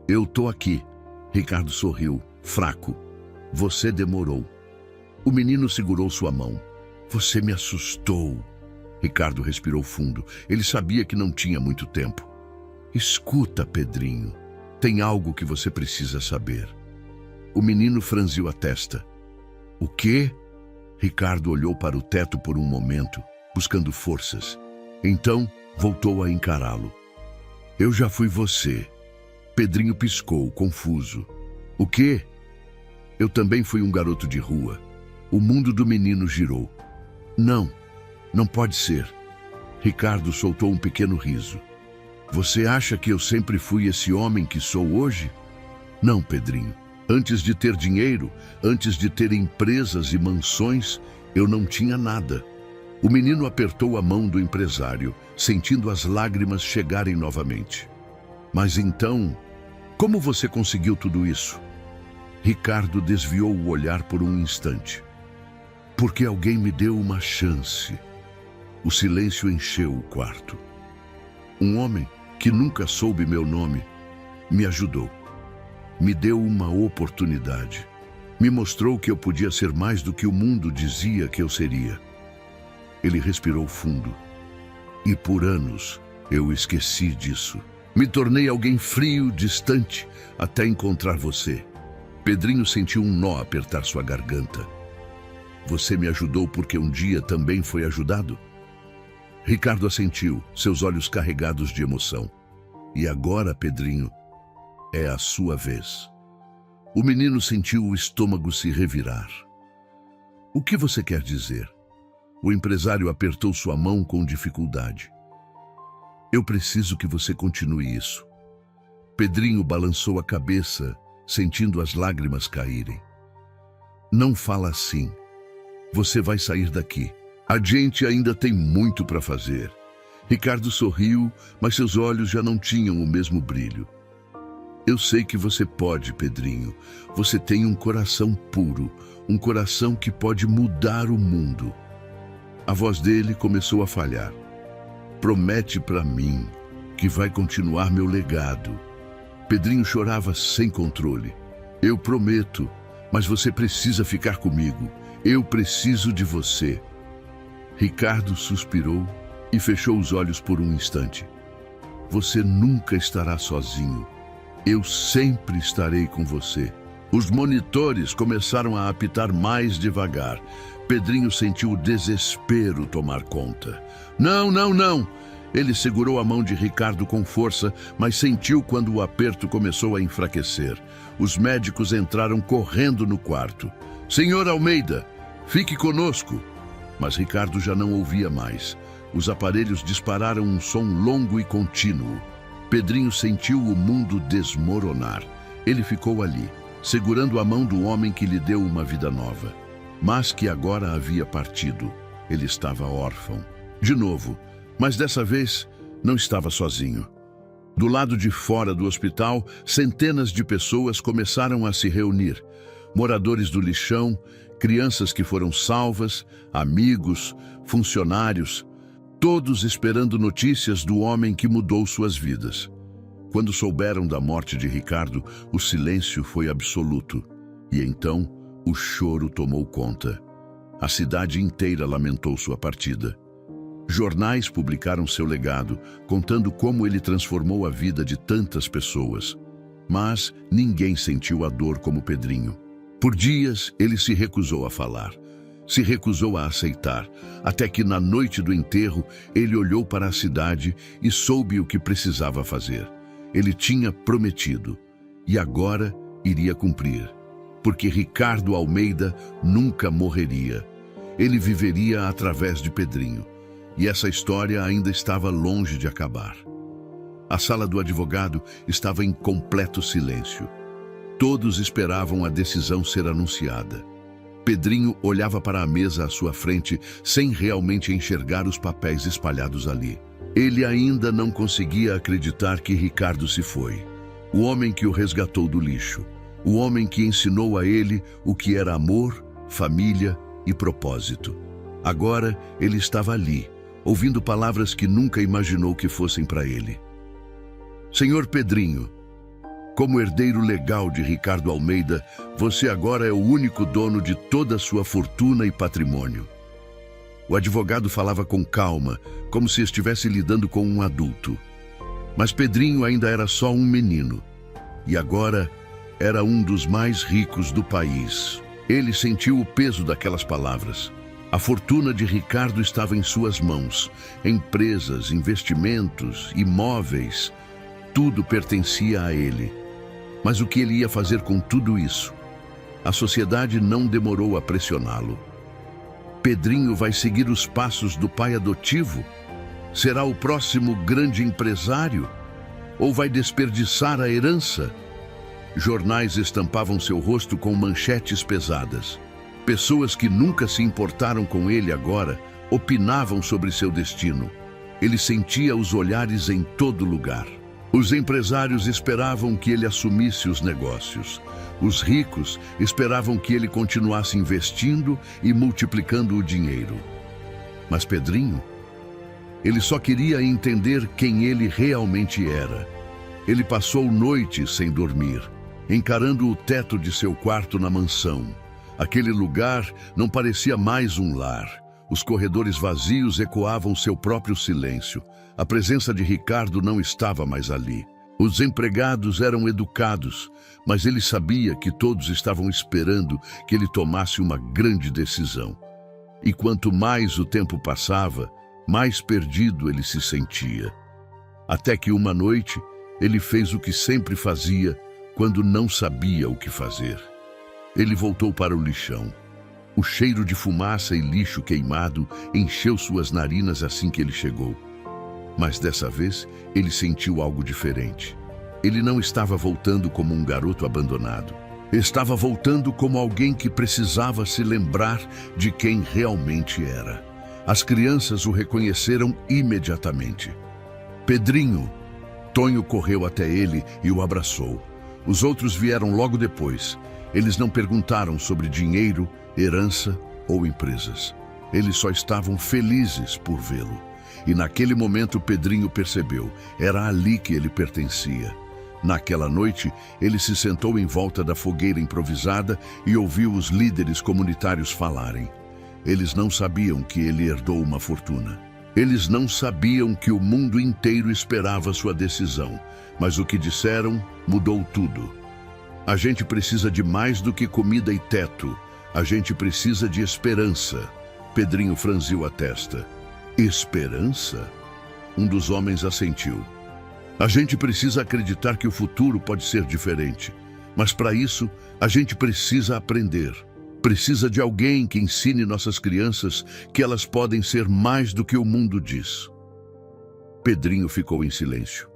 "Eu tô aqui." Ricardo sorriu, fraco. "Você demorou." O menino segurou sua mão. "Você me assustou." Ricardo respirou fundo. Ele sabia que não tinha muito tempo. "Escuta, Pedrinho. Tem algo que você precisa saber." O menino franziu a testa. "O quê?" Ricardo olhou para o teto por um momento, buscando forças. Então, voltou a encará-lo. "Eu já fui você." Pedrinho piscou, confuso. "O quê?" "Eu também fui um garoto de rua." O mundo do menino girou. Não, não pode ser." Ricardo soltou um pequeno riso. "Você acha que eu sempre fui esse homem que sou hoje?" "Não, Pedrinho. Antes de ter dinheiro, antes de ter empresas e mansões, eu não tinha nada." O menino apertou a mão do empresário, sentindo as lágrimas chegarem novamente. "Mas então, como você conseguiu tudo isso?" Ricardo desviou o olhar por um instante. "Porque alguém me deu uma chance." O silêncio encheu o quarto. "Um homem que nunca soube meu nome me ajudou. Me deu uma oportunidade. Me mostrou que eu podia ser mais do que o mundo dizia que eu seria." Ele respirou fundo. "E por anos eu esqueci disso. Me tornei alguém frio, distante, até encontrar você." Pedrinho sentiu um nó apertar sua garganta. "Você me ajudou porque um dia também foi ajudado?" Ricardo assentiu, seus olhos carregados de emoção. "E agora, Pedrinho, é a sua vez." O menino sentiu o estômago se revirar. "O que você quer dizer?" O empresário apertou sua mão com dificuldade. "Eu preciso que você continue isso." Pedrinho balançou a cabeça, sentindo as lágrimas caírem. "Não fala assim. Você vai sair daqui. A gente ainda tem muito para fazer." Ricardo sorriu, mas seus olhos já não tinham o mesmo brilho. "Eu sei que você pode, Pedrinho. Você tem um coração puro, um coração que pode mudar o mundo." A voz dele começou a falhar. "Promete para mim que vai continuar meu legado." Pedrinho chorava sem controle. "Eu prometo, mas você precisa ficar comigo. Eu preciso de você." Ricardo suspirou e fechou os olhos por um instante. "Você nunca estará sozinho. Eu sempre estarei com você." Os monitores começaram a apitar mais devagar. Pedrinho sentiu o desespero tomar conta. "Não, não, não!" Ele segurou a mão de Ricardo com força, mas sentiu quando o aperto começou a enfraquecer. Os médicos entraram correndo no quarto. "Senhor Almeida, fique conosco." Mas Ricardo já não ouvia mais. Os aparelhos dispararam um som longo e contínuo. Pedrinho sentiu o mundo desmoronar. Ele ficou ali, segurando a mão do homem que lhe deu uma vida nova, mas que agora havia partido. Ele estava órfão. De novo, mas dessa vez não estava sozinho. Do lado de fora do hospital, centenas de pessoas começaram a se reunir. Moradores do lixão, crianças que foram salvas, amigos, funcionários, todos esperando notícias do homem que mudou suas vidas. Quando souberam da morte de Ricardo, o silêncio foi absoluto. E então, o choro tomou conta. A cidade inteira lamentou sua partida. Jornais publicaram seu legado, contando como ele transformou a vida de tantas pessoas. Mas ninguém sentiu a dor como Pedrinho. Por dias, ele se recusou a falar, se recusou a aceitar, até que na noite do enterro, ele olhou para a cidade e soube o que precisava fazer. Ele tinha prometido, e agora iria cumprir, porque Ricardo Almeida nunca morreria. Ele viveria através de Pedrinho, e essa história ainda estava longe de acabar. A sala do advogado estava em completo silêncio. Todos esperavam a decisão ser anunciada. Pedrinho olhava para a mesa à sua frente sem realmente enxergar os papéis espalhados ali. Ele ainda não conseguia acreditar que Ricardo se foi. O homem que o resgatou do lixo. O homem que ensinou a ele o que era amor, família e propósito. Agora ele estava ali, ouvindo palavras que nunca imaginou que fossem para ele. Senhor Pedrinho, como herdeiro legal de Ricardo Almeida, você agora é o único dono de toda a sua fortuna e patrimônio. O advogado falava com calma, como se estivesse lidando com um adulto. Mas Pedrinho ainda era só um menino. E agora era um dos mais ricos do país. Ele sentiu o peso daquelas palavras. A fortuna de Ricardo estava em suas mãos. Empresas, investimentos, imóveis, tudo pertencia a ele. Mas o que ele ia fazer com tudo isso? A sociedade não demorou a pressioná-lo. Pedrinho vai seguir os passos do pai adotivo? Será o próximo grande empresário? Ou vai desperdiçar a herança? Jornais estampavam seu rosto com manchetes pesadas. Pessoas que nunca se importaram com ele agora opinavam sobre seu destino. Ele sentia os olhares em todo lugar. Os empresários esperavam que ele assumisse os negócios. Os ricos esperavam que ele continuasse investindo e multiplicando o dinheiro. Mas Pedrinho, ele só queria entender quem ele realmente era. Ele passou noites sem dormir, encarando o teto de seu quarto na mansão. Aquele lugar não parecia mais um lar. Os corredores vazios ecoavam seu próprio silêncio. A presença de Ricardo não estava mais ali. Os empregados eram educados, mas ele sabia que todos estavam esperando que ele tomasse uma grande decisão. E quanto mais o tempo passava, mais perdido ele se sentia. Até que uma noite, ele fez o que sempre fazia quando não sabia o que fazer. Ele voltou para o lixão. O cheiro de fumaça e lixo queimado encheu suas narinas assim que ele chegou. Mas dessa vez, ele sentiu algo diferente. Ele não estava voltando como um garoto abandonado. Estava voltando como alguém que precisava se lembrar de quem realmente era. As crianças o reconheceram imediatamente. Pedrinho. Tonho correu até ele e o abraçou. Os outros vieram logo depois. Eles não perguntaram sobre dinheiro, herança ou empresas. Eles só estavam felizes por vê-lo. E naquele momento Pedrinho percebeu, era ali que ele pertencia. Naquela noite, ele se sentou em volta da fogueira improvisada e ouviu os líderes comunitários falarem. Eles não sabiam que ele herdou uma fortuna. Eles não sabiam que o mundo inteiro esperava sua decisão, mas o que disseram mudou tudo. A gente precisa de mais do que comida e teto. A gente precisa de esperança. Pedrinho franziu a testa. Esperança? Um dos homens assentiu. A gente precisa acreditar que o futuro pode ser diferente. Mas para isso, a gente precisa aprender. Precisa de alguém que ensine nossas crianças que elas podem ser mais do que o mundo diz. Pedrinho ficou em silêncio.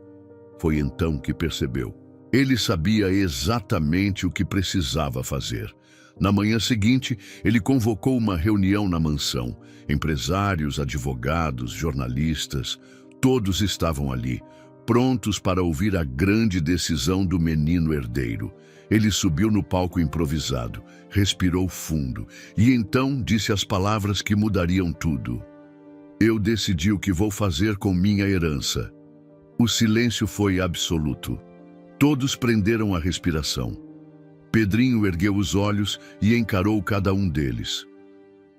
Foi então que percebeu. Ele sabia exatamente o que precisava fazer. Na manhã seguinte, ele convocou uma reunião na mansão. Empresários, advogados, jornalistas, todos estavam ali, prontos para ouvir a grande decisão do menino herdeiro. Ele subiu no palco improvisado, respirou fundo e então disse as palavras que mudariam tudo. Eu decidi o que vou fazer com minha herança. O silêncio foi absoluto. Todos prenderam a respiração. Pedrinho ergueu os olhos e encarou cada um deles.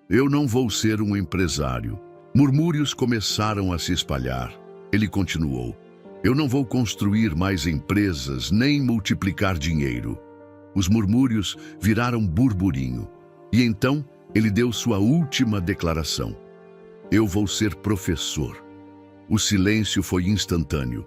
Eu não vou ser um empresário. Murmúrios começaram a se espalhar. Ele continuou: eu não vou construir mais empresas nem multiplicar dinheiro. Os murmúrios viraram burburinho. E então ele deu sua última declaração: eu vou ser professor. O silêncio foi instantâneo.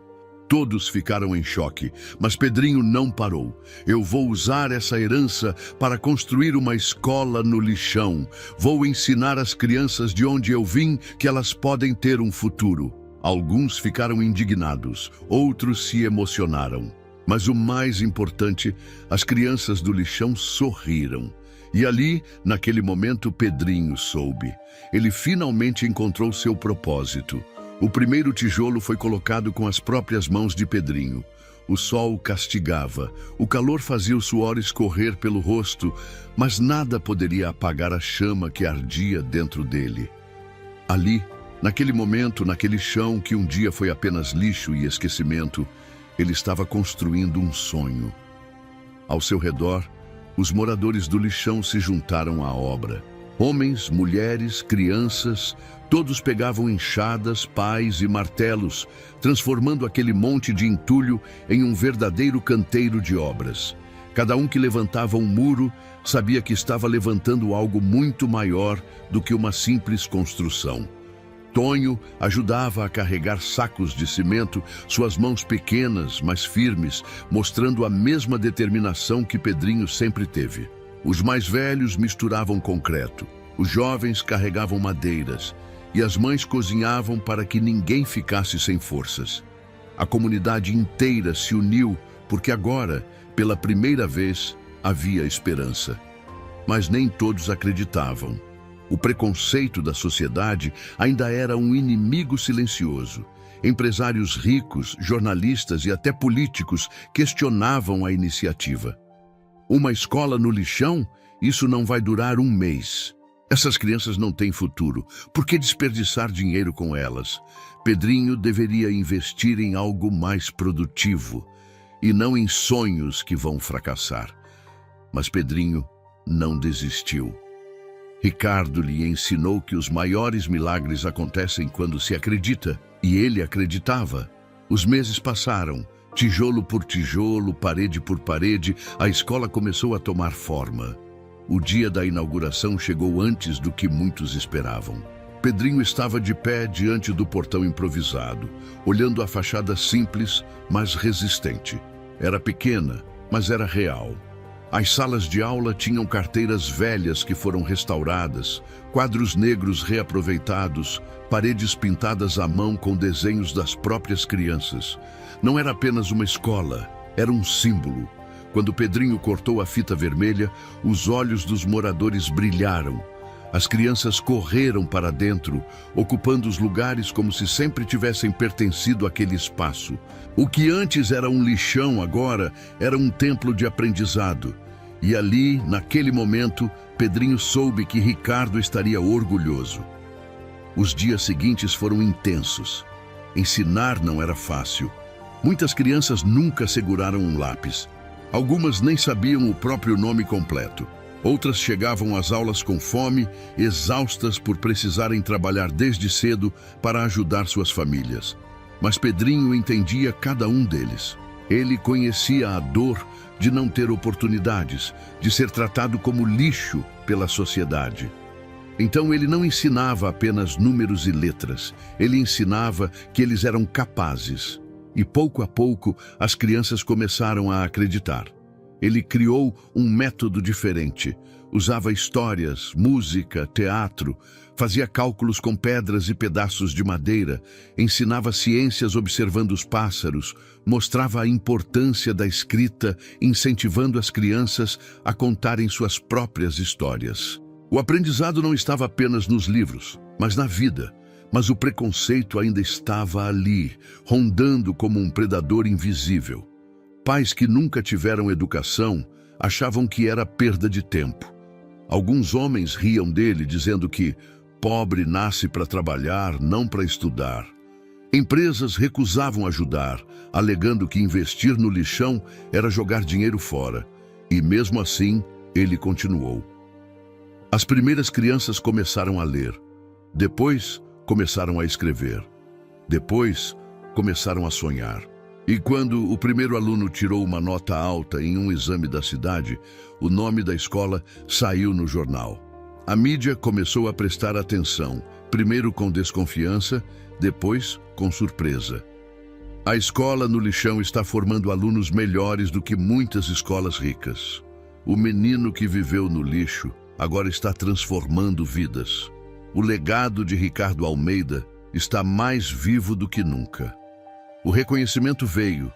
Todos ficaram em choque, mas Pedrinho não parou. Eu vou usar essa herança para construir uma escola no lixão. Vou ensinar às crianças de onde eu vim que elas podem ter um futuro. Alguns ficaram indignados, outros se emocionaram. Mas o mais importante, as crianças do lixão sorriram. E ali, naquele momento, Pedrinho soube. Ele finalmente encontrou seu propósito. O primeiro tijolo foi colocado com as próprias mãos de Pedrinho. O sol castigava, o calor fazia o suor escorrer pelo rosto, mas nada poderia apagar a chama que ardia dentro dele. Ali, naquele momento, naquele chão que um dia foi apenas lixo e esquecimento, ele estava construindo um sonho. Ao seu redor, os moradores do lixão se juntaram à obra. Homens, mulheres, crianças, todos pegavam enxadas, pás e martelos, transformando aquele monte de entulho em um verdadeiro canteiro de obras. Cada um que levantava um muro sabia que estava levantando algo muito maior do que uma simples construção. Tonho ajudava a carregar sacos de cimento, suas mãos pequenas, mas firmes, mostrando a mesma determinação que Pedrinho sempre teve. Os mais velhos misturavam concreto, os jovens carregavam madeiras e as mães cozinhavam para que ninguém ficasse sem forças. A comunidade inteira se uniu porque agora, pela primeira vez, havia esperança. Mas nem todos acreditavam. O preconceito da sociedade ainda era um inimigo silencioso. Empresários ricos, jornalistas e até políticos questionavam a iniciativa. Uma escola no lixão? Isso não vai durar um mês. Essas crianças não têm futuro. Por que desperdiçar dinheiro com elas? Pedrinho deveria investir em algo mais produtivo e não em sonhos que vão fracassar. Mas Pedrinho não desistiu. Ricardo lhe ensinou que os maiores milagres acontecem quando se acredita, e ele acreditava. Os meses passaram. Tijolo por tijolo, parede por parede, a escola começou a tomar forma. O dia da inauguração chegou antes do que muitos esperavam. Pedrinho estava de pé diante do portão improvisado, olhando a fachada simples, mas resistente. Era pequena, mas era real. As salas de aula tinham carteiras velhas que foram restauradas, quadros negros reaproveitados, paredes pintadas à mão com desenhos das próprias crianças. Não era apenas uma escola, era um símbolo. Quando Pedrinho cortou a fita vermelha, os olhos dos moradores brilharam. As crianças correram para dentro, ocupando os lugares como se sempre tivessem pertencido àquele espaço. O que antes era um lixão agora era um templo de aprendizado. E ali, naquele momento, Pedrinho soube que Ricardo estaria orgulhoso. Os dias seguintes foram intensos. Ensinar não era fácil. Muitas crianças nunca seguraram um lápis. Algumas nem sabiam o próprio nome completo. Outras chegavam às aulas com fome, exaustas por precisarem trabalhar desde cedo para ajudar suas famílias. Mas Pedrinho entendia cada um deles. Ele conhecia a dor de não ter oportunidades, de ser tratado como lixo pela sociedade. Então ele não ensinava apenas números e letras, ele ensinava que eles eram capazes. E pouco a pouco as crianças começaram a acreditar. Ele criou um método diferente. Usava histórias, música, teatro, fazia cálculos com pedras e pedaços de madeira, ensinava ciências observando os pássaros, mostrava a importância da escrita, incentivando as crianças a contarem suas próprias histórias. O aprendizado não estava apenas nos livros, mas na vida. Mas o preconceito ainda estava ali, rondando como um predador invisível. Pais que nunca tiveram educação achavam que era perda de tempo. Alguns homens riam dele, dizendo que pobre nasce para trabalhar, não para estudar. Empresas recusavam ajudar, alegando que investir no lixão era jogar dinheiro fora. E mesmo assim, ele continuou. As primeiras crianças começaram a ler. Depois, começaram a escrever. Depois, começaram a sonhar. E quando o primeiro aluno tirou uma nota alta em um exame da cidade, o nome da escola saiu no jornal. A mídia começou a prestar atenção, primeiro com desconfiança, depois com surpresa. A escola no lixão está formando alunos melhores do que muitas escolas ricas. O menino que viveu no lixo agora está transformando vidas. O legado de Ricardo Almeida está mais vivo do que nunca. O reconhecimento veio,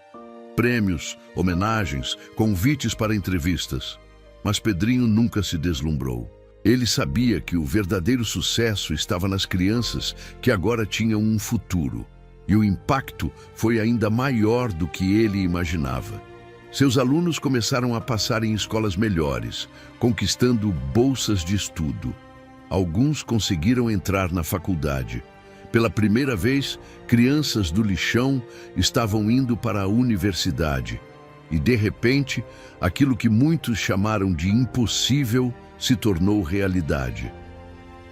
prêmios, homenagens, convites para entrevistas. Mas Pedrinho nunca se deslumbrou. Ele sabia que o verdadeiro sucesso estava nas crianças que agora tinham um futuro. E o impacto foi ainda maior do que ele imaginava. Seus alunos começaram a passar em escolas melhores, conquistando bolsas de estudo. Alguns conseguiram entrar na faculdade. Pela primeira vez, crianças do lixão estavam indo para a universidade. E, de repente, aquilo que muitos chamaram de impossível se tornou realidade.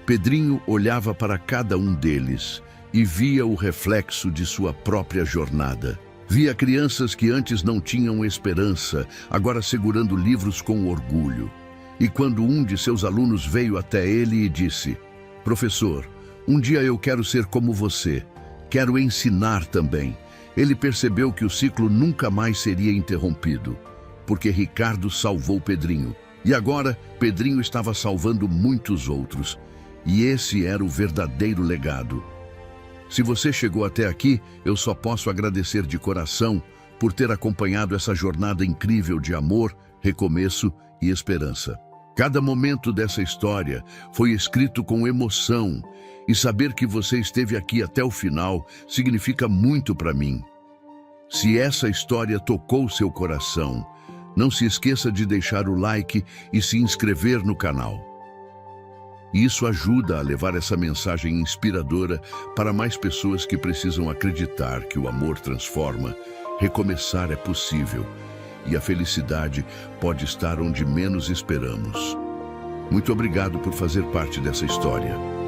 Pedrinho olhava para cada um deles e via o reflexo de sua própria jornada. Via crianças que antes não tinham esperança, agora segurando livros com orgulho. E quando um de seus alunos veio até ele e disse: "Professor, um dia eu quero ser como você. Quero ensinar também." Ele percebeu que o ciclo nunca mais seria interrompido, porque Ricardo salvou Pedrinho. E agora, Pedrinho estava salvando muitos outros. E esse era o verdadeiro legado. Se você chegou até aqui, eu só posso agradecer de coração por ter acompanhado essa jornada incrível de amor, recomeço e esperança. Cada momento dessa história foi escrito com emoção, e saber que você esteve aqui até o final significa muito para mim. Se essa história tocou seu coração, não se esqueça de deixar o like e se inscrever no canal. Isso ajuda a levar essa mensagem inspiradora para mais pessoas que precisam acreditar que o amor transforma, recomeçar é possível e a felicidade pode estar onde menos esperamos. Muito obrigado por fazer parte dessa história.